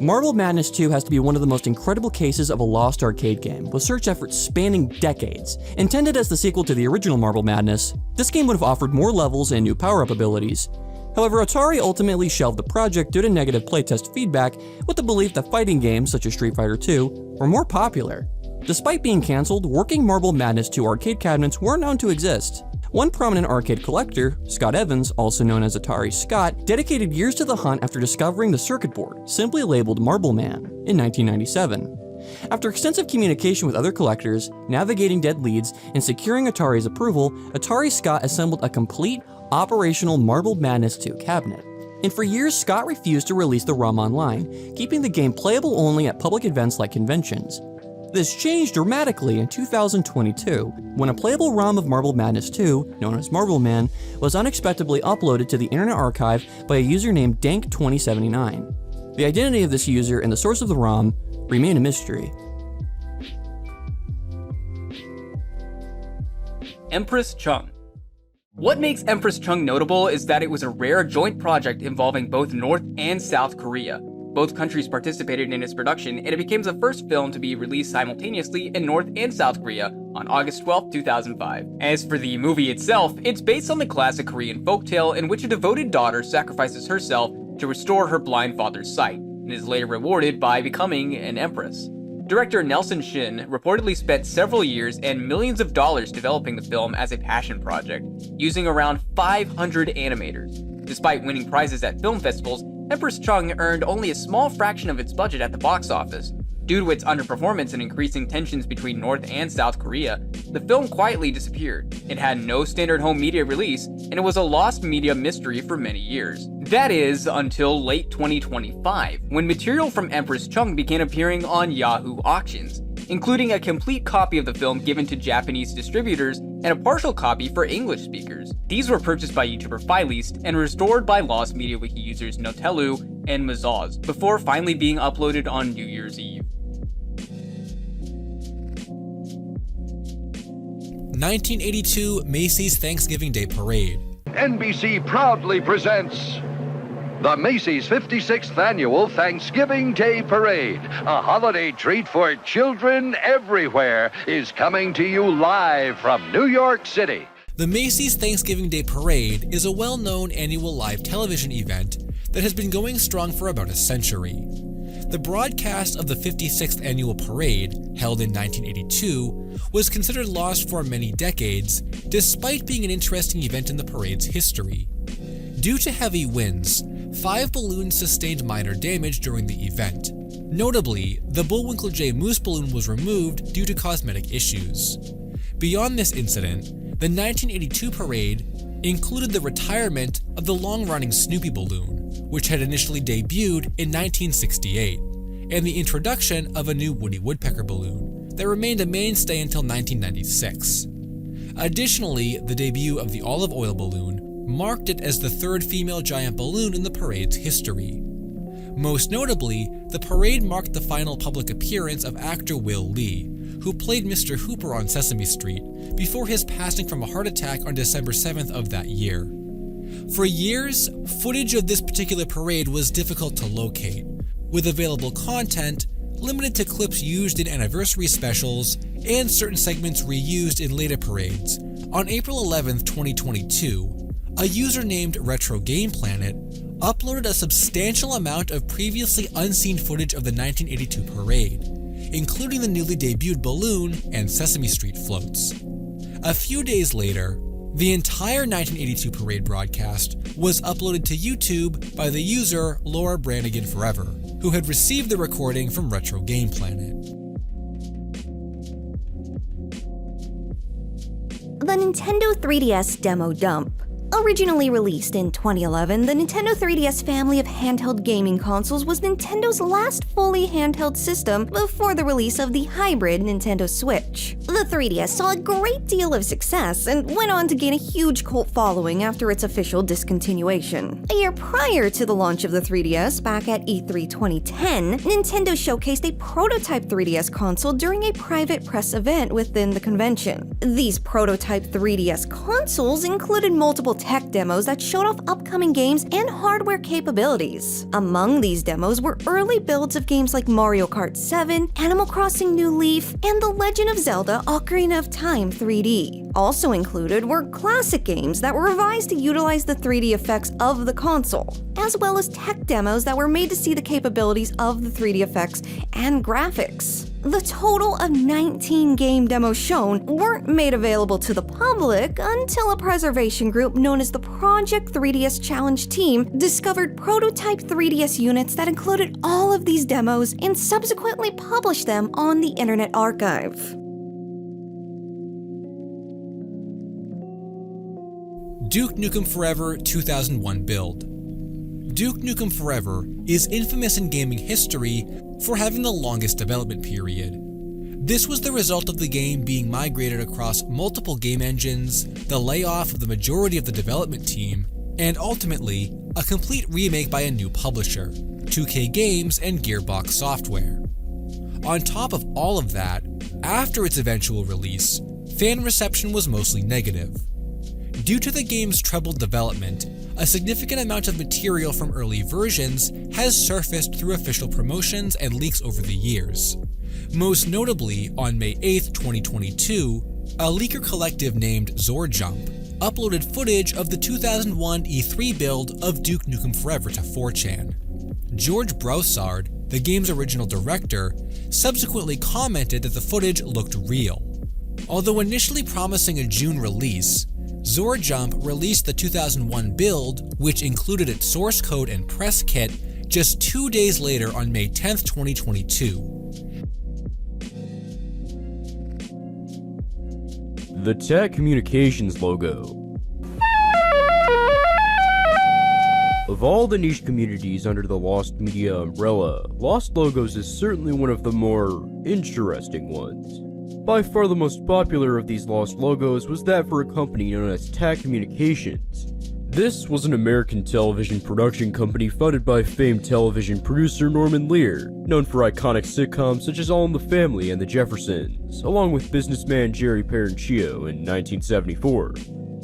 Marble Madness 2 has to be one of the most incredible cases of a lost arcade game, with search efforts spanning decades. Intended as the sequel to the original Marble Madness, this game would have offered more levels and new power-up abilities. However, Atari ultimately shelved the project due to negative playtest feedback, with the belief that fighting games such as Street Fighter II were more popular. Despite being cancelled, working Marble Madness 2 arcade cabinets were known to exist. One prominent arcade collector, Scott Evans, also known as Atari Scott, dedicated years to the hunt after discovering the circuit board, simply labeled Marble Man, in 1997. After extensive communication with other collectors, navigating dead leads, and securing Atari's approval, Atari Scott assembled a complete, operational Marble Madness 2 cabinet. And for years, Scott refused to release the ROM online, keeping the game playable only at public events like conventions. This changed dramatically in 2022, when a playable ROM of Marble Madness 2, known as Marble Man, was unexpectedly uploaded to the Internet Archive by a user named Dank2079. The identity of this user and the source of the ROM remain a mystery. Empress Chung. What makes Empress Chung notable is that it was a rare joint project involving both North and South Korea. Both countries participated in its production, and it became the first film to be released simultaneously in North and South Korea on August 12, 2005. As for the movie itself, it's based on the classic Korean folktale in which a devoted daughter sacrifices herself to restore her blind father's sight, and is later rewarded by becoming an empress. Director Nelson Shin reportedly spent several years and millions of dollars developing the film as a passion project, using around 500 animators. Despite winning prizes at film festivals, Empress Chung earned only a small fraction of its budget at the box office. Due to its underperformance and increasing tensions between North and South Korea, the film quietly disappeared. It had no standard home media release, and it was a lost media mystery for many years. That is, until late 2025, when material from Empress Chung began appearing on Yahoo Auctions, including a complete copy of the film given to Japanese distributors and a partial copy for English speakers. These were purchased by YouTuber Filist and restored by Lost Media Wiki users Notelu and Mazaz, before finally being uploaded on New Year's Eve. 1982 Macy's Thanksgiving Day Parade. NBC proudly presents the Macy's 56th Annual Thanksgiving Day Parade. A holiday treat for children everywhere is coming to you live from New York City. The Macy's Thanksgiving Day Parade is a well-known annual live television event that has been going strong for about a century. The broadcast of the 56th annual parade, held in 1982, was considered lost for many decades, despite being an interesting event in the parade's history. Due to heavy winds, 5 balloons sustained minor damage during the event. Notably, the Bullwinkle J Moose balloon was removed due to cosmetic issues. Beyond this incident, the 1982 parade included the retirement of the long-running Snoopy balloon, which had initially debuted in 1968, and the introduction of a new Woody Woodpecker balloon that remained a mainstay until 1996. Additionally, the debut of the olive oil balloon marked it as the 3rd female giant balloon in the parade's history. Most notably, the parade marked the final public appearance of actor Will Lee, who played Mr. Hooper on Sesame Street before his passing from a heart attack on December 7th of that year. For years, footage of this particular parade was difficult to locate, with available content limited to clips used in anniversary specials and certain segments reused in later parades. On April 11th, 2022, a user named Retro Game Planet uploaded a substantial amount of previously unseen footage of the 1982 parade, including the newly debuted balloon and Sesame Street floats. A few days later, the entire 1982 parade broadcast was uploaded to YouTube by the user Laura Brannigan Forever, who had received the recording from Retro Game Planet. The Nintendo 3DS Demo Dump. Originally released in 2011, the Nintendo 3DS family of handheld gaming consoles was Nintendo's last fully handheld system before the release of the hybrid Nintendo Switch. The 3DS saw a great deal of success and went on to gain a huge cult following after its official discontinuation. A year prior to the launch of the 3DS, back at E3 2010, Nintendo showcased a prototype 3DS console during a private press event within the convention. These prototype 3DS consoles included multiple tech demos that showed off upcoming games and hardware capabilities. Among these demos were early builds of games like Mario Kart 7, Animal Crossing New Leaf, and The Legend of Zelda Ocarina of Time 3D. Also included were classic games that were revised to utilize the 3D effects of the console, as well as tech demos that were made to see the capabilities of the 3D effects and graphics. The total of 19 game demos shown weren't made available to the public until a preservation group known as the Project 3DS Challenge team discovered prototype 3DS units that included all of these demos and subsequently published them on the Internet Archive. Duke Nukem Forever 2001 build. Duke Nukem Forever is infamous in gaming history for having the longest development period. This was the result of the game being migrated across multiple game engines, the layoff of the majority of the development team, and ultimately, a complete remake by a new publisher, 2K Games and Gearbox Software. On top of all of that, after its eventual release, fan reception was mostly negative. Due to the game's troubled development, a significant amount of material from early versions has surfaced through official promotions and leaks over the years. Most notably, on May 8, 2022, a leaker collective named Zorjump uploaded footage of the 2001 E3 build of Duke Nukem Forever to 4chan. George Broussard, the game's original director, subsequently commented that the footage looked real. Although initially promising a June release, Zorjump released the 2001 build, which included its source code and press kit, just 2 days later on May 10, 2022. The TAC Communications logo. Of all the niche communities under the Lost Media umbrella, Lost Logos is certainly one of the more interesting ones. By far the most popular of these Lost Logos was that for a company known as TAC Communications. This was an American television production company founded by famed television producer Norman Lear, known for iconic sitcoms such as All in the Family and The Jeffersons, along with businessman Jerry Parenchio in 1974.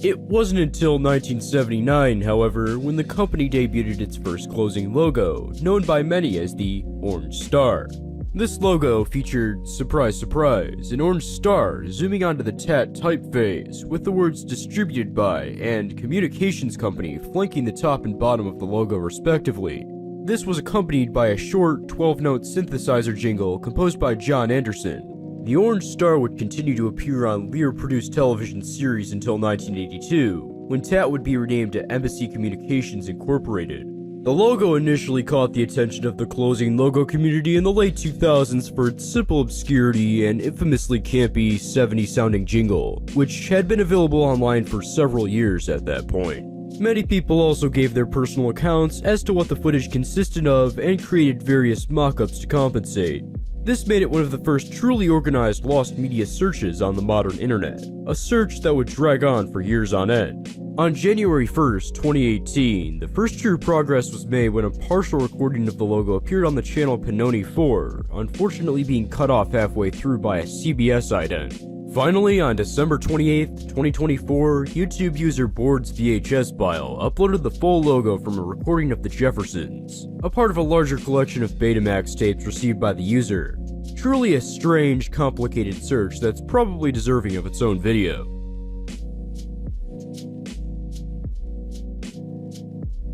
It wasn't until 1979, however, when the company debuted its first closing logo, known by many as the Orange Star. This logo featured, surprise surprise, an orange star zooming onto the TAT typeface with the words distributed by and communications company flanking the top and bottom of the logo respectively. this was accompanied by a short 12-note synthesizer jingle composed by John Anderson. The orange star would continue to appear on Lear-produced television series until 1982, when TAT would be renamed to Embassy Communications Incorporated. The logo initially caught the attention of the closing logo community in the late 2000s for its simple obscurity and infamously campy 70s-sounding jingle, which had been available online for several years at that point. Many people also gave their personal accounts as to what the footage consisted of and created various mock-ups to compensate. This made it one of the first truly organized lost media searches on the modern internet, a search that would drag on for years on end. On January 1st, 2018, the first true progress was made when a partial recording of the logo appeared on the channel Panoni 4, unfortunately being cut off halfway through by a CBS ident. Finally, on December 28th, 2024, YouTube user Board's VHS file uploaded the full logo from a recording of the Jeffersons, a part of a larger collection of Betamax tapes received by the user. Truly a strange, complicated search that's probably deserving of its own video.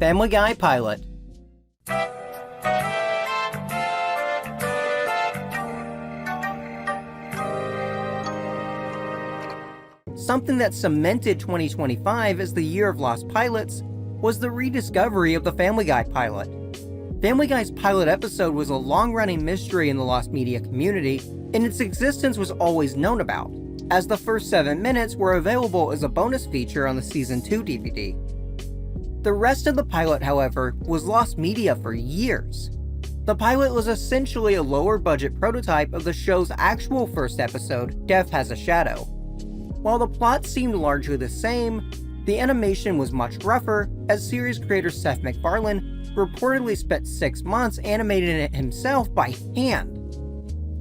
Family Guy pilot. Something that cemented 2025 as the year of lost pilots was the rediscovery of the Family Guy pilot. Family Guy's pilot episode was a long-running mystery in the lost media community, and its existence was always known about, as the first 7 minutes were available as a bonus feature on the Season 2 DVD. The rest of the pilot, however, was lost media for years. The pilot was essentially a lower-budget prototype of the show's actual first episode, Death Has a Shadow. While the plot seemed largely the same, the animation was much rougher, as series creator Seth MacFarlane reportedly spent 6 months animating it himself by hand.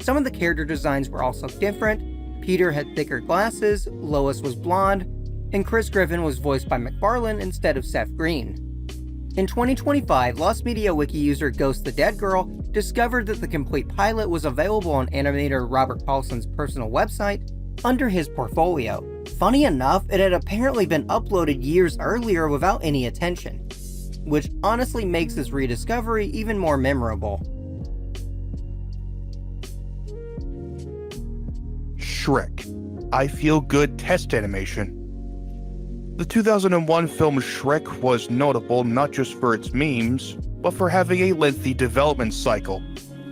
Some of the character designs were also different. Peter had thicker glasses, Lois was blonde, and Chris Griffin was voiced by MacFarlane instead of Seth Green. In 2025, Lost Media Wiki user Ghost the Dead Girl discovered that the complete pilot was available on animator Robert Paulson's personal website under his portfolio. Funny enough, it had apparently been uploaded years earlier without any attention, which honestly makes this rediscovery even more memorable. Shrek. I Feel Good test animation. The 2001 film Shrek was notable not just for its memes, but for having a lengthy development cycle.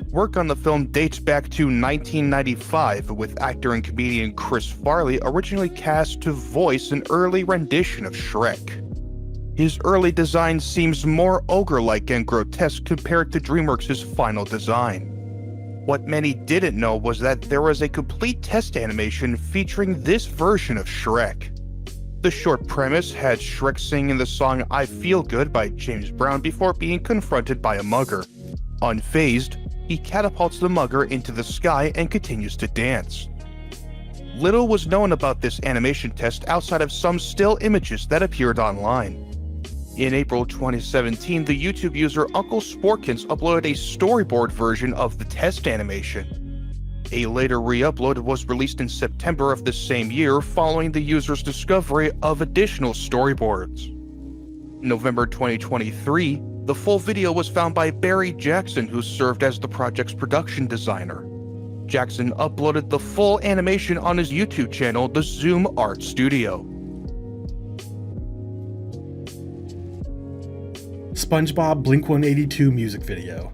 Work on the film dates back to 1995, with actor and comedian Chris Farley originally cast to voice an early rendition of Shrek. His early design seems more ogre-like and grotesque compared to DreamWorks' final design. What many didn't know was that there was a complete test animation featuring this version of Shrek. The short premise had Shrek singing the song I Feel Good by James Brown before being confronted by a mugger. Unfazed, he catapults the mugger into the sky and continues to dance. Little was known about this animation test outside of some still images that appeared online. In April 2017, the YouTube user Uncle Sporkins uploaded a storyboard version of the test animation. A later re-upload was released in September of the same year following the user's discovery of additional storyboards. November 2023, the full video was found by Barry Jackson, who served as the project's production designer. Jackson uploaded the full animation on his YouTube channel, The Zoom Art Studio. SpongeBob Blink-182 music video.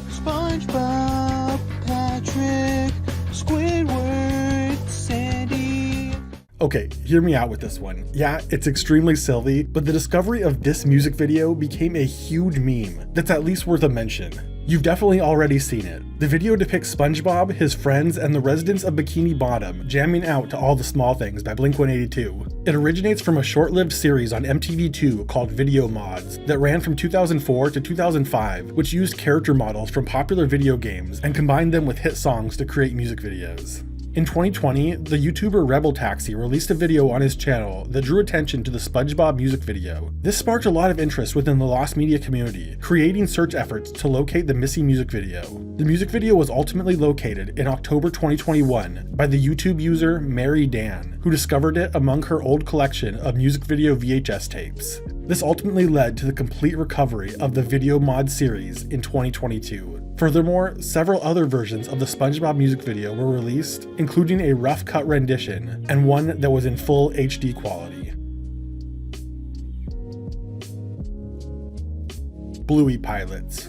SpongeBob, Patrick, Squidward, Sandy. Okay, hear me out with this one. Yeah, it's extremely silly, but the discovery of this music video became a huge meme that's at least worth a mention. You've definitely already seen it. The video depicts SpongeBob, his friends, and the residents of Bikini Bottom jamming out to All the Small Things by Blink-182. It originates from a short-lived series on MTV2 called Video Mods that ran from 2004 to 2005, which used character models from popular video games and combined them with hit songs to create music videos. In 2020, the YouTuber Rebel Taxi released a video on his channel that drew attention to the SpongeBob music video. This sparked a lot of interest within the lost media community, creating search efforts to locate the missing music video. The music video was ultimately located in October 2021 by the YouTube user Mary Dan, who discovered it among her old collection of music video VHS tapes. This ultimately led to the complete recovery of the video mod series in 2022. Furthermore, several other versions of the SpongeBob music video were released, including a rough cut rendition and one that was in full HD quality. Bluey pilots.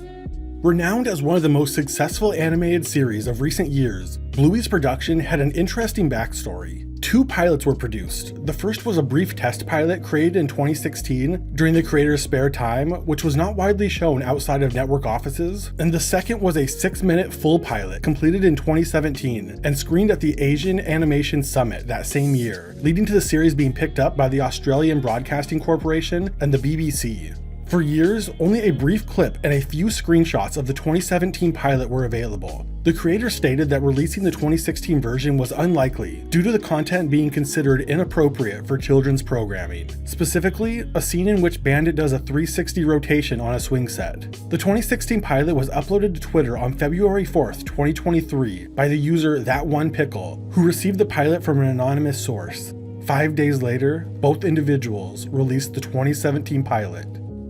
Renowned as one of the most successful animated series of recent years, Bluey's production had an interesting backstory. 2 pilots were produced. The first was a brief test pilot created in 2016 during the creator's spare time, which was not widely shown outside of network offices, and the second was a 6-minute full pilot completed in 2017 and screened at the Asian Animation Summit that same year, leading to the series being picked up by the Australian Broadcasting Corporation and the BBC. For years, only a brief clip and a few screenshots of the 2017 pilot were available. The creator stated that releasing the 2016 version was unlikely due to the content being considered inappropriate for children's programming, specifically a scene in which Bandit does a 360 rotation on a swing set. The 2016 pilot was uploaded to Twitter on February 4th, 2023 by the user ThatOnePickle, who received the pilot from an anonymous source. 5 days later, both individuals released the 2017 pilot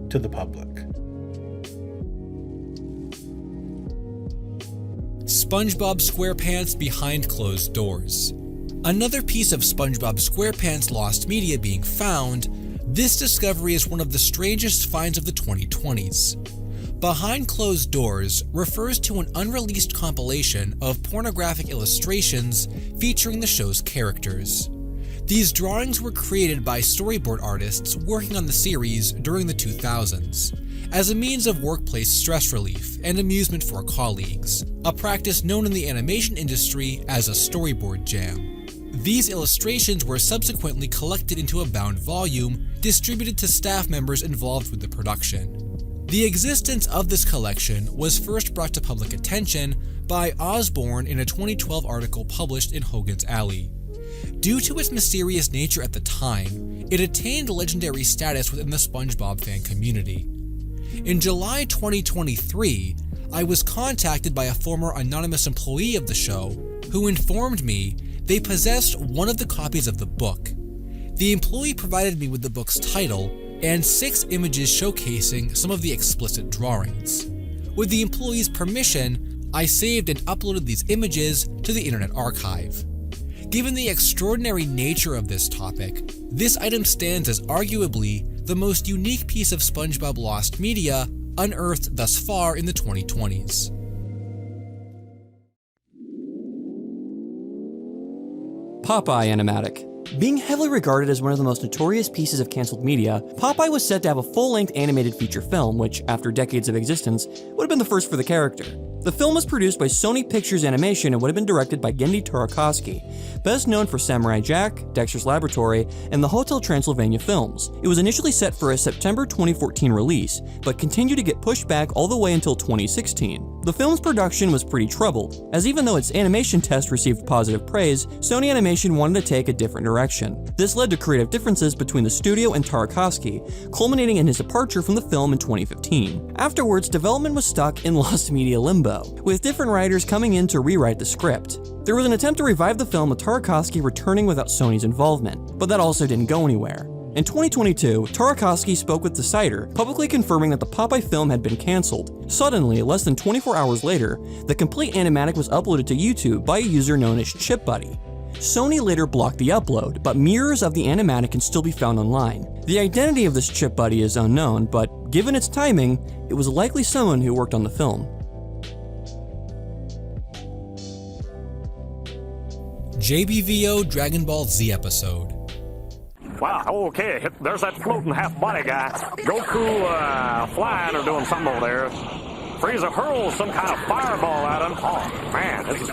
to the public. SpongeBob SquarePants behind closed doors. Another piece of SpongeBob SquarePants lost media being found, this discovery is one of the strangest finds of the 2020s. Behind closed doors refers to an unreleased compilation of pornographic illustrations featuring the show's characters. These drawings were created by storyboard artists working on the series during the 2000s, as a means of workplace stress relief and amusement for colleagues, a practice known in the animation industry as a storyboard jam. These illustrations were subsequently collected into a bound volume distributed to staff members involved with the production. The existence of this collection was first brought to public attention by Osborne in a 2012 article published in Hogan's Alley. Due to its mysterious nature at the time, it attained legendary status within the SpongeBob fan community. In July 2023, I was contacted by a former anonymous employee of the show who informed me they possessed one of the copies of the book. The employee provided me with the book's title and 6 images showcasing some of the explicit drawings. With the employee's permission, I saved and uploaded these images to the Internet Archive. Given the extraordinary nature of this topic, this item stands as arguably the most unique piece of SpongeBob lost media unearthed thus far in the 2020s. Popeye Animatic. Being heavily regarded as one of the most notorious pieces of cancelled media, Popeye was set to have a full-length animated feature film, which, after decades of existence, would have been the first for the character. The film was produced by Sony Pictures Animation and would have been directed by Genndy Tartakovsky, best known for Samurai Jack, Dexter's Laboratory, and the Hotel Transylvania films. It was initially set for a September 2014 release, but continued to get pushed back all the way until 2016. The film's production was pretty troubled, as even though its animation test received positive praise, Sony Animation wanted to take a different direction. This led to creative differences between the studio and Tartakovsky, culminating in his departure from the film in 2015. Afterwards, development was stuck in lost media limbo, with different writers coming in to rewrite the script. There was an attempt to revive the film with Tartakovsky returning without Sony's involvement, but that also didn't go anywhere. In 2022, Tartakovsky spoke with Decider, publicly confirming that the Popeye film had been cancelled. Suddenly, less than 24 hours later, the complete animatic was uploaded to YouTube by a user known as ChipBuddy. Sony later blocked the upload, but mirrors of the animatic can still be found online. The identity of this ChipBuddy is unknown, but given its timing, it was likely someone who worked on the film. JBVO Dragon Ball Z episode. Wow, okay, there's that floating half-body guy. Goku, flying or doing something over there. Frieza hurls some kind of fireball at him. Oh, man, this is...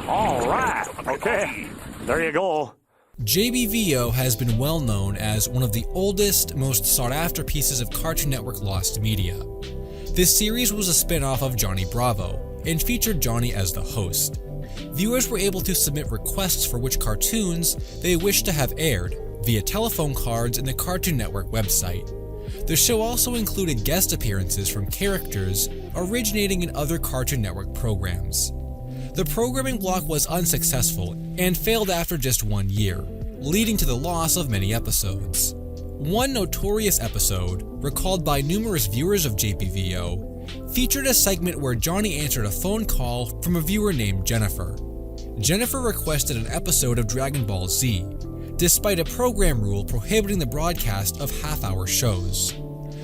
All right, okay, there you go. JBVO has been well known as one of the oldest, most sought-after pieces of Cartoon Network lost media. This series was a spin-off of Johnny Bravo, and featured Johnny as the host. Viewers were able to submit requests for which cartoons they wished to have aired via telephone cards in the Cartoon Network website. The show also included guest appearances from characters originating in other Cartoon Network programs. The programming block was unsuccessful and failed after just 1 year, leading to the loss of many episodes. One notorious episode, recalled by numerous viewers of JPVO, featured a segment where Johnny answered a phone call from a viewer named Jennifer. Jennifer requested an episode of Dragon Ball Z, despite a program rule prohibiting the broadcast of half-hour shows.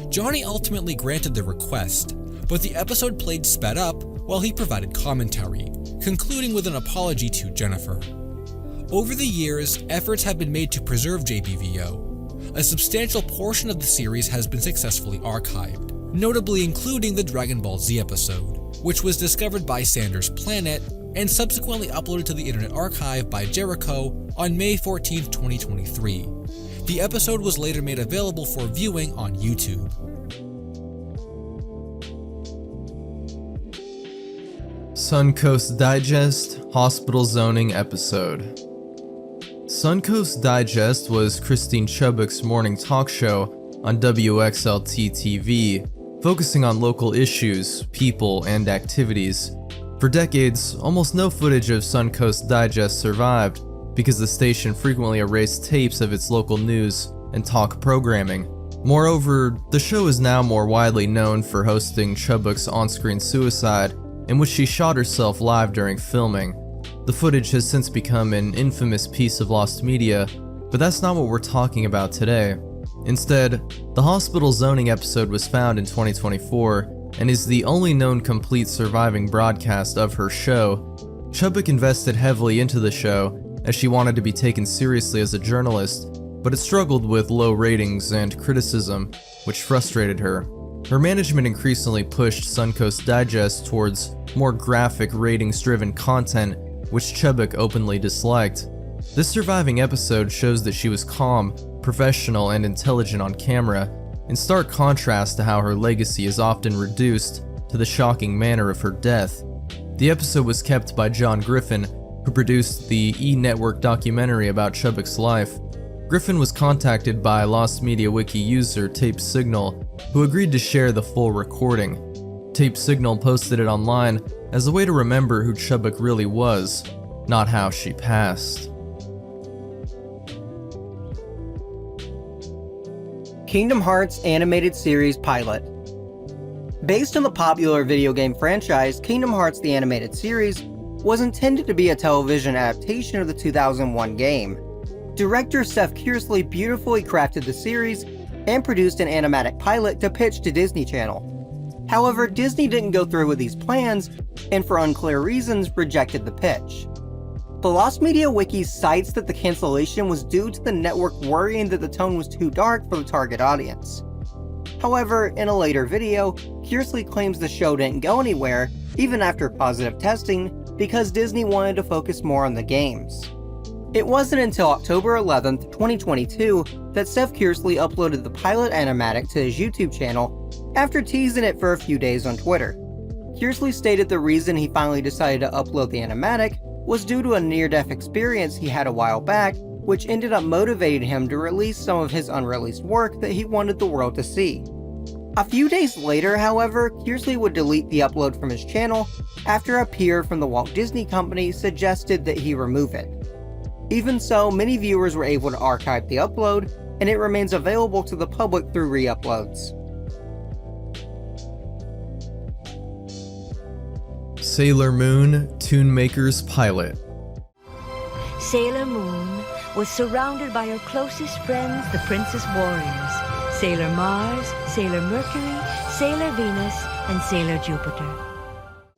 Johnny ultimately granted the request, but the episode played sped up while he provided commentary, concluding with an apology to Jennifer. Over the years, efforts have been made to preserve JPVO. A substantial portion of the series has been successfully archived, notably including the Dragon Ball Z episode, which was discovered by Sanders Planet and subsequently uploaded to the Internet Archive by Jericho on May 14, 2023. The episode was later made available for viewing on YouTube. Suncoast Digest Hospital Zoning Episode. Suncoast Digest was Christine Chubbuck's morning talk show on WXLT-TV, focusing on local issues, people, and activities. For decades, almost no footage of Suncoast Digest survived because the station frequently erased tapes of its local news and talk programming. Moreover, the show is now more widely known for hosting Chubbuck's on-screen suicide, in which she shot herself live during filming. The footage has since become an infamous piece of lost media, but that's not what we're talking about today. Instead, the hospital zoning episode was found in 2024 and is the only known complete surviving broadcast of her show. Chubbuck invested heavily into the show as she wanted to be taken seriously as a journalist, but it struggled with low ratings and criticism, which frustrated her. Her management increasingly pushed Suncoast Digest towards more graphic, ratings-driven content, which Chubbuck openly disliked. This surviving episode shows that she was calm, professional, and intelligent on camera, in stark contrast to how her legacy is often reduced to the shocking manner of her death. The episode was kept by John Griffin, who produced the E! Network documentary about Chubbuck's life. Griffin was contacted by Lost Media Wiki user Tape Signal, who agreed to share the full recording. Tape Signal posted it online as a way to remember who Chubbuck really was, not how she passed. Kingdom Hearts animated series pilot. Based on the popular video game franchise, Kingdom Hearts the animated series was intended to be a television adaptation of the 2001 game. Director Seth Kearsley beautifully crafted the series and produced an animatic pilot to pitch to Disney Channel. However, Disney didn't go through with these plans, and for unclear reasons rejected the pitch. The Lost Media Wiki cites that the cancellation was due to the network worrying that the tone was too dark for the target audience. However, in a later video, Kearsley claims the show didn't go anywhere, even after positive testing, because Disney wanted to focus more on the games. It wasn't until October 11th, 2022 that Seth Kearsley uploaded the pilot animatic to his YouTube channel after teasing it for a few days on Twitter. Kearsley stated the reason he finally decided to upload the animatic was due to a near-death experience he had a while back, which ended up motivating him to release some of his unreleased work that he wanted the world to see. A few days later, however, Kearsley would delete the upload from his channel after a peer from the Walt Disney Company suggested that he remove it. Even so, many viewers were able to archive the upload, and it remains available to the public through re-uploads. Sailor Moon Toonmaker's pilot. Sailor Moon was surrounded by her closest friends, the Princess Warriors, Sailor Mars, Sailor Mercury, Sailor Venus, and Sailor Jupiter.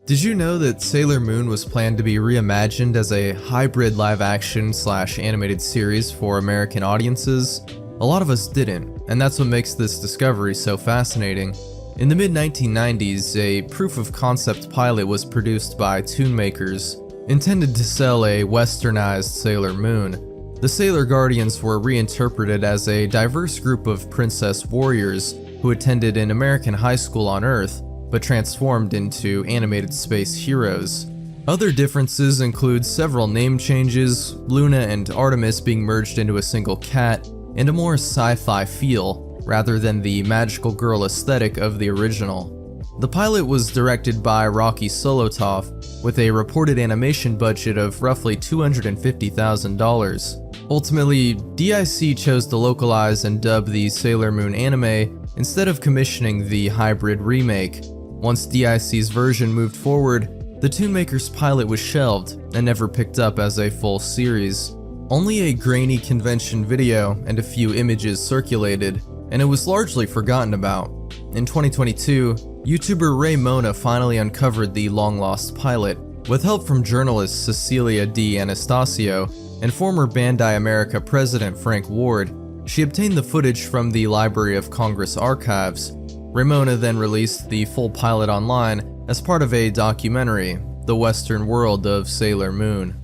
Did you know that Sailor Moon was planned to be reimagined as a hybrid live-action/animated series for American audiences? A lot of us didn't, and that's what makes this discovery so fascinating. In the mid-1990s, a proof-of-concept pilot was produced by Toonmakers, intended to sell a westernized Sailor Moon. The Sailor Guardians were reinterpreted as a diverse group of princess warriors who attended an American high school on Earth, but transformed into animated space heroes. Other differences include several name changes, Luna and Artemis being merged into a single cat, and a more sci-fi feel, rather than the magical girl aesthetic of the original. The pilot was directed by Rocky Solotov with a reported animation budget of roughly $250,000. Ultimately, DIC chose to localize and dub the Sailor Moon anime instead of commissioning the hybrid remake. Once DIC's version moved forward, the Toon Maker's pilot was shelved and never picked up as a full series. Only a grainy convention video and a few images circulated, and it was largely forgotten about. In 2022, YouTuber Ray Mona finally uncovered the long-lost pilot. With help from journalist Cecilia D. Anastasio and former Bandai America president Frank Ward, she obtained the footage from the Library of Congress archives. Ramona then released the full pilot online as part of a documentary, The Western World of Sailor Moon.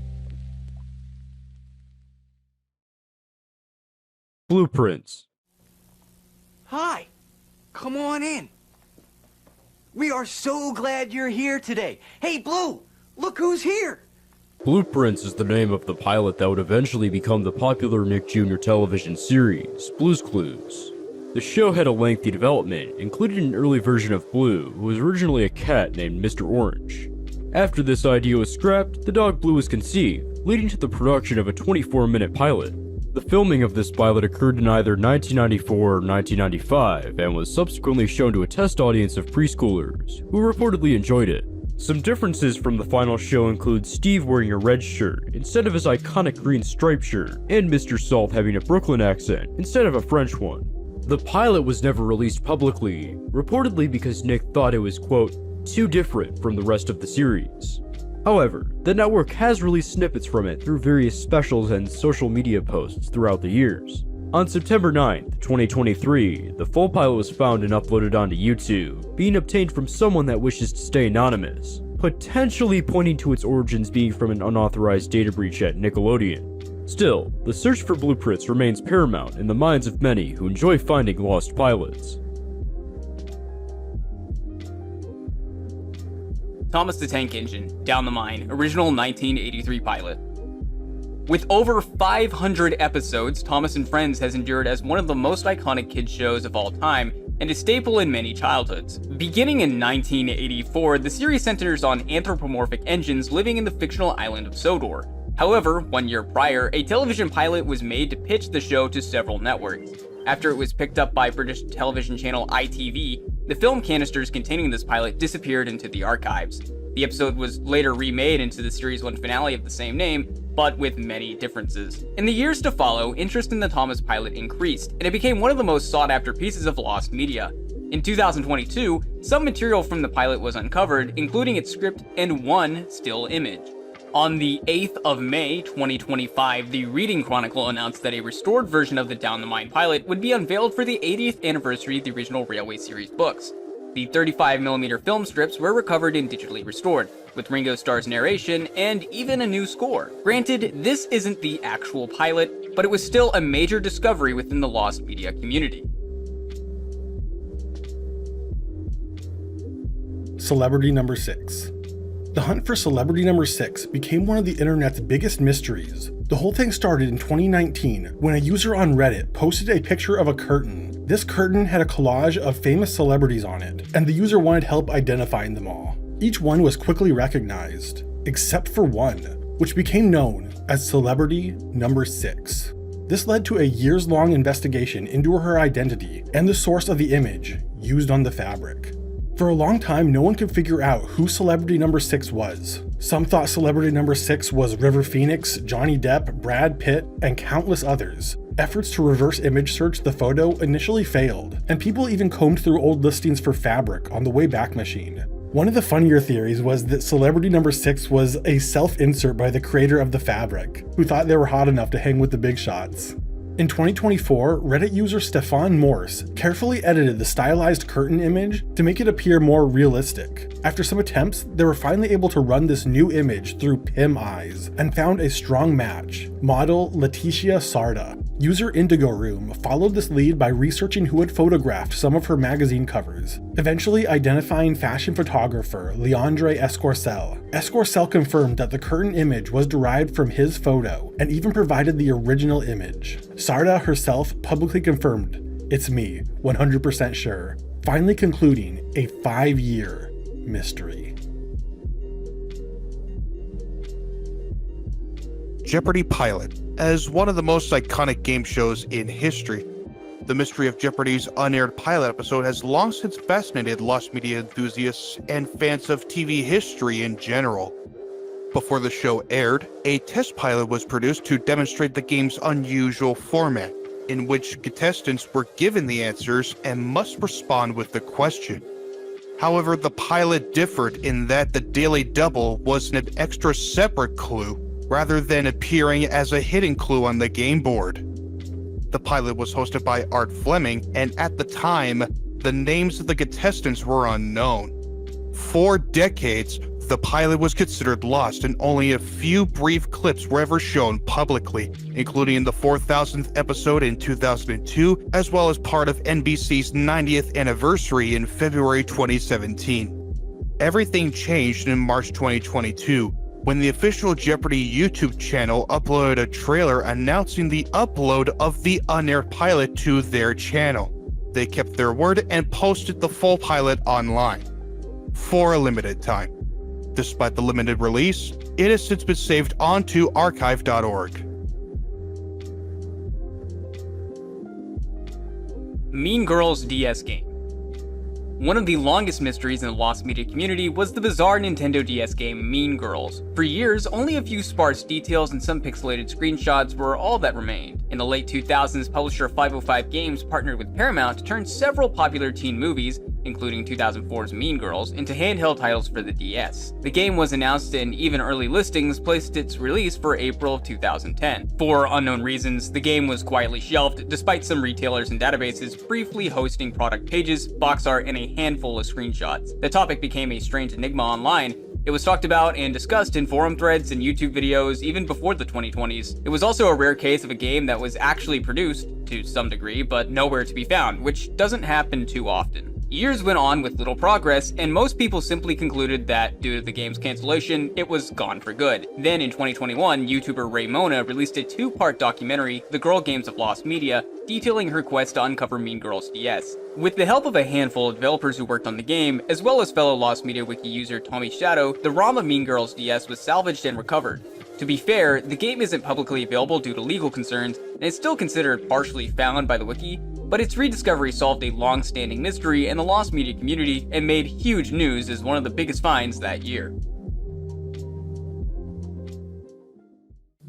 Blueprints. Hi, come on in. We are so glad you're here today. Hey, Blue, look who's here. Blueprints is the name of the pilot that would eventually become the popular Nick Jr. television series, Blue's Clues. The show had a lengthy development, including an early version of Blue, who was originally a cat named Mr. Orange. After this idea was scrapped, the dog Blue was conceived, leading to the production of a 24-minute pilot. The filming of this pilot occurred in either 1994 or 1995, and was subsequently shown to a test audience of preschoolers, who reportedly enjoyed it. Some differences from the final show include Steve wearing a red shirt instead of his iconic green striped shirt, and Mr. Salt having a Brooklyn accent instead of a French one. The pilot was never released publicly, reportedly because Nick thought it was, quote, too different from the rest of the series. However, the network has released snippets from it through various specials and social media posts throughout the years. On September 9th, 2023, the full pilot was found and uploaded onto YouTube, being obtained from someone that wishes to stay anonymous, potentially pointing to its origins being from an unauthorized data breach at Nickelodeon. Still, the search for blueprints remains paramount in the minds of many who enjoy finding lost pilots. Thomas the Tank Engine, Down the Mine, original 1983 pilot. With over 500 episodes, Thomas and Friends has endured as one of the most iconic kids shows of all time, and a staple in many childhoods. Beginning in 1984, the series centers on anthropomorphic engines living in the fictional island of Sodor. However, 1 year prior, a television pilot was made to pitch the show to several networks. After it was picked up by British television channel ITV, the film canisters containing this pilot disappeared into the archives. The episode was later remade into the Series 1 finale of the same name, but with many differences. In the years to follow, interest in the Thomas pilot increased, and it became one of the most sought-after pieces of lost media. In 2022, some material from the pilot was uncovered, including its script and one still image. On the 8th of May, 2025, the Reading Chronicle announced that a restored version of the Down the Mine pilot would be unveiled for the 80th anniversary of the original Railway series books. The 35mm film strips were recovered and digitally restored, with Ringo Starr's narration and even a new score. Granted, this isn't the actual pilot, but it was still a major discovery within the lost media community. Celebrity number 6. The hunt for celebrity number 6 became one of the internet's biggest mysteries. The whole thing started in 2019 when a user on Reddit posted a picture of a curtain. This curtain had a collage of famous celebrities on it, and the user wanted help identifying them all. Each one was quickly recognized, except for one, which became known as celebrity number 6. This led to a years-long investigation into her identity and the source of the image used on the fabric. For a long time, no one could figure out who celebrity number 6 was. Some thought celebrity number 6 was River Phoenix, Johnny Depp, Brad Pitt, and countless others. Efforts to reverse image search the photo initially failed, and people even combed through old listings for fabric on the Wayback Machine. One of the funnier theories was that celebrity number 6 was a self-insert by the creator of the fabric, who thought they were hot enough to hang with the big shots. In 2024, Reddit user Stefan Morse carefully edited the stylized curtain image to make it appear more realistic. After some attempts, they were finally able to run this new image through PIM eyes and found a strong match: model Leticia Sarda. User Indigo Room followed this lead by researching who had photographed some of her magazine covers, eventually identifying fashion photographer Leandre Escorcel. Escorcel confirmed that the curtain image was derived from his photo and even provided the original image. Sarda herself publicly confirmed, "It's me, 100% sure." finally concluding a 5-year mystery. Jeopardy! Pilot. As one of the most iconic game shows in history, the mystery of Jeopardy's unaired pilot episode has long since fascinated lost media enthusiasts and fans of TV history in general. Before the show aired, a test pilot was produced to demonstrate the game's unusual format, in which contestants were given the answers and must respond with the question. However, the pilot differed in that the Daily Double was an extra separate clue, rather than appearing as a hidden clue on the game board. The pilot was hosted by Art Fleming, and at the time, the names of the contestants were unknown. For decades, the pilot was considered lost, and only a few brief clips were ever shown publicly, including the 4,000th episode in 2002, as well as part of NBC's 90th anniversary in February 2017. Everything changed in March 2022, when the official Jeopardy! YouTube channel uploaded a trailer announcing the upload of the unaired pilot to their channel. They kept their word and posted the full pilot online for a limited time. Despite the limited release, it has since been saved onto archive.org. Mean Girls DS game. One of the longest mysteries in the lost media community was the bizarre Nintendo DS game Mean Girls. For years, only a few sparse details and some pixelated screenshots were all that remained. In the late 2000s, publisher 505 Games partnered with Paramount to turn several popular teen movies, including 2004's Mean Girls, into handheld titles for the DS. The game was announced, and even early listings placed its release for April of 2010. For unknown reasons, the game was quietly shelved, despite some retailers and databases briefly hosting product pages, box art, and a handful of screenshots. The topic became a strange enigma online. It was talked about and discussed in forum threads and YouTube videos even before the 2020s. It was also a rare case of a game that was actually produced, to some degree, but nowhere to be found, which doesn't happen too often. Years went on with little progress, and most people simply concluded that, due to the game's cancellation, it was gone for good. Then in 2021, YouTuber Ray Mona released a 2-part documentary, The Girl Games of Lost Media, detailing her quest to uncover Mean Girls DS. With the help of a handful of developers who worked on the game, as well as fellow Lost Media Wiki user Tommy Shadow, the ROM of Mean Girls DS was salvaged and recovered. To be fair, the game isn't publicly available due to legal concerns, and it's still considered partially found by the wiki, but its rediscovery solved a long-standing mystery in the lost media community and made huge news as one of the biggest finds that year.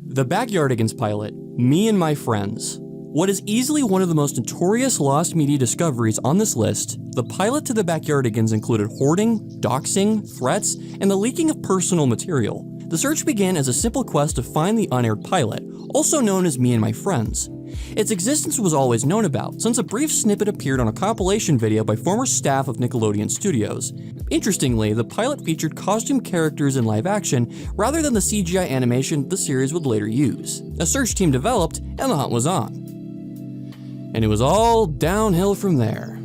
The Backyardigans pilot, Me and My Friends. What is easily one of the most notorious lost media discoveries on this list, the pilot to the Backyardigans included hoarding, doxing, threats, and the leaking of personal material. The search began as a simple quest to find the unaired pilot, also known as Me and My Friends. Its existence was always known about, since a brief snippet appeared on a compilation video by former staff of Nickelodeon Studios. Interestingly, the pilot featured costume characters in live action rather than the CGI animation the series would later use. A search team developed, and the hunt was on. And it was all downhill from there.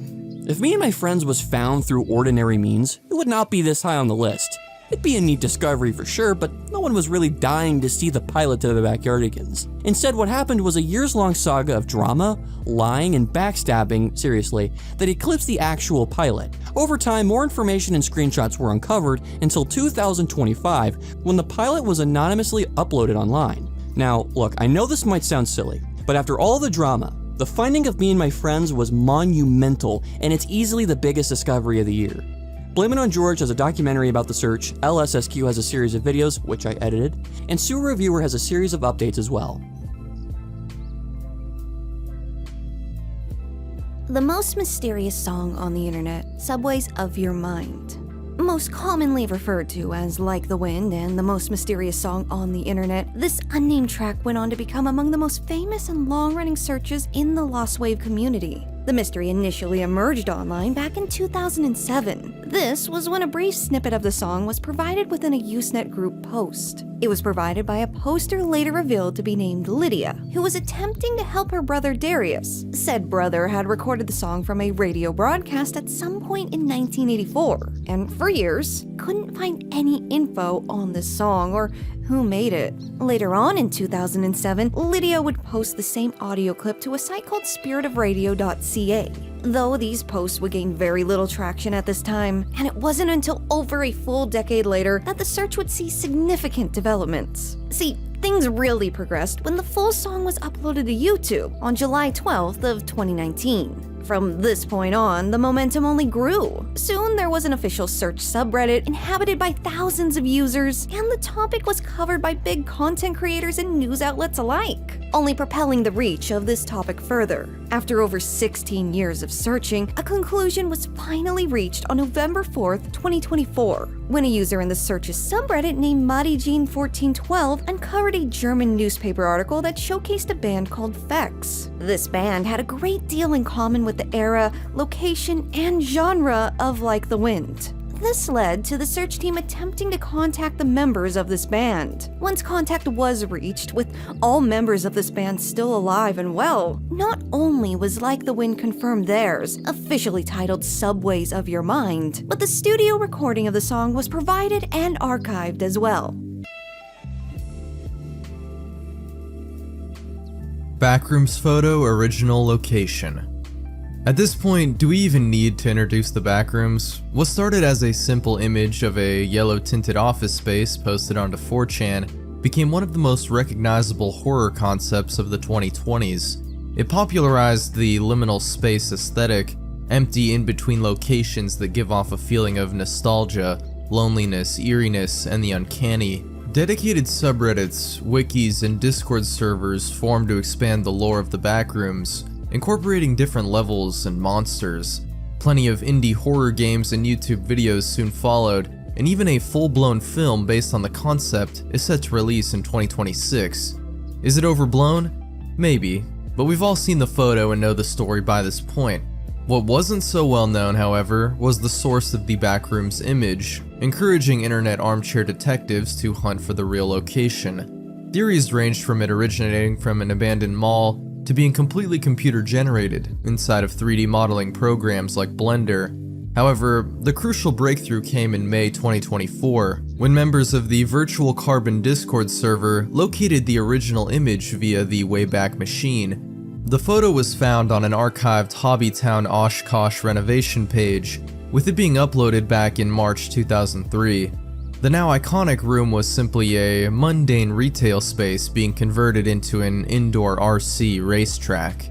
If Me and My Friends was found through ordinary means, it would not be this high on the list. It'd be a neat discovery for sure, but no one was really dying to see the pilot to the Backyardigans. Instead, what happened was a years-long saga of drama, lying, and backstabbing, seriously, that eclipsed the actual pilot. Over time, more information and screenshots were uncovered until 2025, when the pilot was anonymously uploaded online. Now, look, I know this might sound silly, but after all the drama, the finding of Me and My Friends was monumental, and it's easily the biggest discovery of the year. Blameitonjorge has a documentary about the search, LSSQ has a series of videos, which I edited, and Sewer Reviewer has a series of updates as well. The most mysterious song on the internet, Subways of Your Mind. Most commonly referred to as Like the Wind and the most mysterious song on the internet, this unnamed track went on to become among the most famous and long-running searches in the Lost Wave community. The mystery initially emerged online back in 2007. This was when a brief snippet of the song was provided within a Usenet group post. It was provided by a poster later revealed to be named Lydia, who was attempting to help her brother Darius. Said brother had recorded the song from a radio broadcast at some point in 1984, and for years, couldn't find any info on this song or who made it. Later on in 2007, Lydia would post the same audio clip to a site called spiritofradio.ca. though these posts would gain very little traction at this time, and it wasn't until over a full decade later that the search would see significant developments. See, things really progressed when the full song was uploaded to YouTube on July 12th of 2019. From this point on, the momentum only grew. Soon, there was an official search subreddit inhabited by thousands of users, and the topic was covered by big content creators and news outlets alike, only propelling the reach of this topic further. After over 16 years of searching, a conclusion was finally reached on November 4th, 2024, when a user in the searches subreddit named MariJean1412 uncovered a German newspaper article that showcased a band called Fex. This band had a great deal in common with the era, location, and genre of Like the Wind. This led to the search team attempting to contact the members of this band. Once contact was reached, with all members of this band still alive and well, not only was Like the Wind confirmed theirs, officially titled Subways of Your Mind, but the studio recording of the song was provided and archived as well. Backrooms photo original location. At this point, do we even need to introduce the backrooms? What started as a simple image of a yellow-tinted office space posted onto 4chan became one of the most recognizable horror concepts of the 2020s. It popularized the liminal space aesthetic, empty in-between locations that give off a feeling of nostalgia, loneliness, eeriness, and the uncanny. Dedicated subreddits, wikis, and Discord servers formed to expand the lore of the backrooms, incorporating different levels and monsters. Plenty of indie horror games and YouTube videos soon followed, and even a full-blown film based on the concept is set to release in 2026. Is it overblown? Maybe, but we've all seen the photo and know the story by this point. What wasn't so well known, however, was the source of the backrooms image, encouraging internet armchair detectives to hunt for the real location. Theories ranged from it originating from an abandoned mall to being completely computer-generated inside of 3D modeling programs like Blender. However, the crucial breakthrough came in May 2024, when members of the Virtual Carbon Discord server located the original image via the Wayback Machine. The photo was found on an archived Hobbytown Oshkosh renovation page, with it being uploaded back in March 2003. The now iconic room was simply a mundane retail space being converted into an indoor RC racetrack.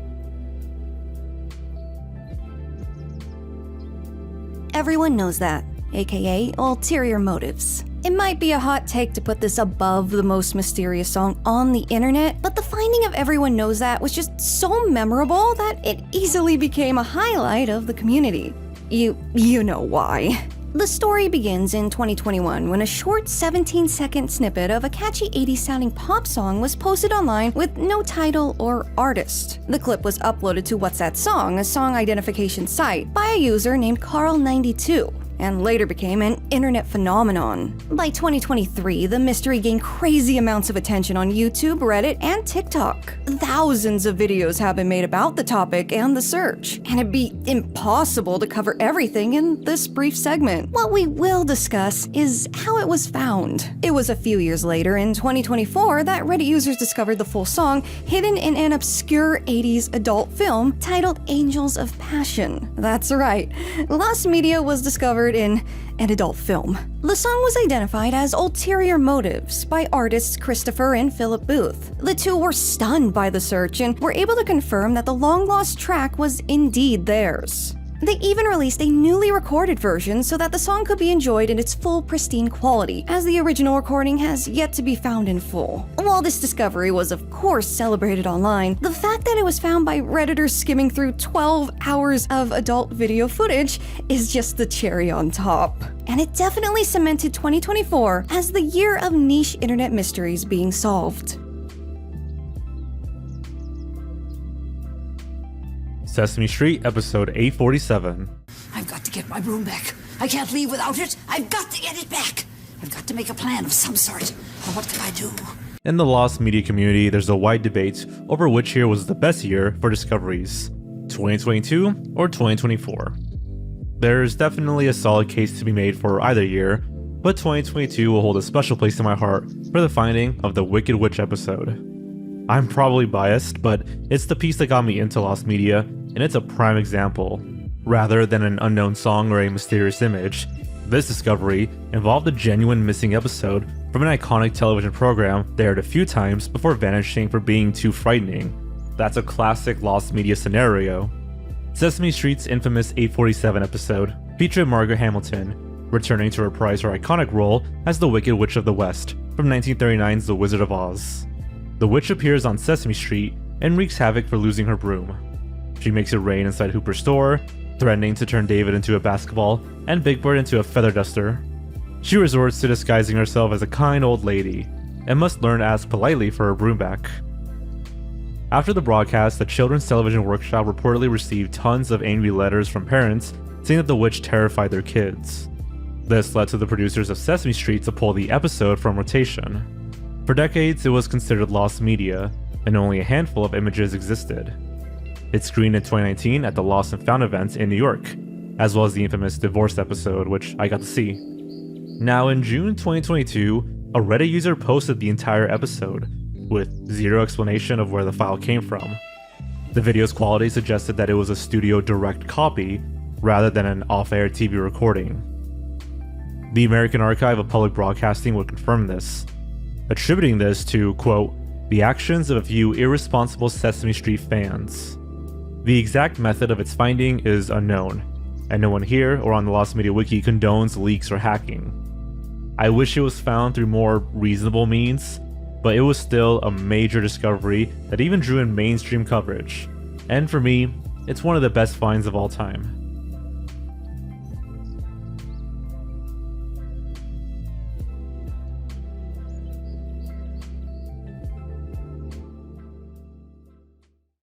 Everyone knows that, aka ulterior motives. It might be a hot take to put this above the most mysterious song on the internet, but the finding of Everyone Knows That was just so memorable that it easily became a highlight of the community. You know why. The story begins in 2021 when a short 17-second snippet of a catchy 80s-sounding pop song was posted online with no title or artist. The clip was uploaded to What's That Song, a song identification site, by a user named Carl92, and later became an internet phenomenon. By 2023, the mystery gained crazy amounts of attention on YouTube, Reddit, and TikTok. Thousands of videos have been made about the topic and the search, and it'd be impossible to cover everything in this brief segment. What we will discuss is how it was found. It was a few years later, in 2024, that Reddit users discovered the full song hidden in an obscure 80s adult film titled Angels of Passion. That's right, Lost Media was discovered in an adult film. The song was identified as Ulterior Motives by artists Christopher and Philip Booth. The two were stunned by the search and were able to confirm that the long-lost track was indeed theirs. They even released a newly recorded version so that the song could be enjoyed in its full pristine quality, as the original recording has yet to be found in full. While this discovery was of course celebrated online, the fact that it was found by Redditors skimming through 12 hours of adult video footage is just the cherry on top. And it definitely cemented 2024 as the year of niche internet mysteries being solved. Sesame Street, episode 847. I've got to get my broom back. I can't leave without it. I've got to get it back. I've got to make a plan of some sort. Now what can I do? In the Lost Media community, there's a wide debate over which year was the best year for discoveries, 2022 or 2024. There's definitely a solid case to be made for either year, but 2022 will hold a special place in my heart for the finding of the Wicked Witch episode. I'm probably biased, but it's the piece that got me into Lost Media, and it's a prime example. Rather than an unknown song or a mysterious image, this discovery involved a genuine missing episode from an iconic television program that aired a few times before vanishing for being too frightening. That's a classic lost media scenario. Sesame Street's infamous 847 episode featured Margaret Hamilton, returning to reprise her iconic role as the Wicked Witch of the West from 1939's The Wizard of Oz. The witch appears on Sesame Street and wreaks havoc for losing her broom. She makes it rain inside Hooper's store, threatening to turn David into a basketball and Big Bird into a feather duster. She resorts to disguising herself as a kind old lady, and must learn to ask politely for her broom back. After the broadcast, the Children's Television Workshop reportedly received tons of angry letters from parents saying that the witch terrified their kids. This led to the producers of Sesame Street to pull the episode from rotation. For decades, it was considered lost media, and only a handful of images existed. It screened in 2019 at the Lost and Found event in New York, as well as the infamous Divorced episode, which I got to see. Now, in June 2022, a Reddit user posted the entire episode, with zero explanation of where the file came from. The video's quality suggested that it was a studio direct copy, rather than an off-air TV recording. The American Archive of Public Broadcasting would confirm this, attributing this to, quote, the actions of a few irresponsible Sesame Street fans. The exact method of its finding is unknown, and no one here or on the Lost Media Wiki condones leaks or hacking. I wish it was found through more reasonable means, but it was still a major discovery that even drew in mainstream coverage, and for me, it's one of the best finds of all time.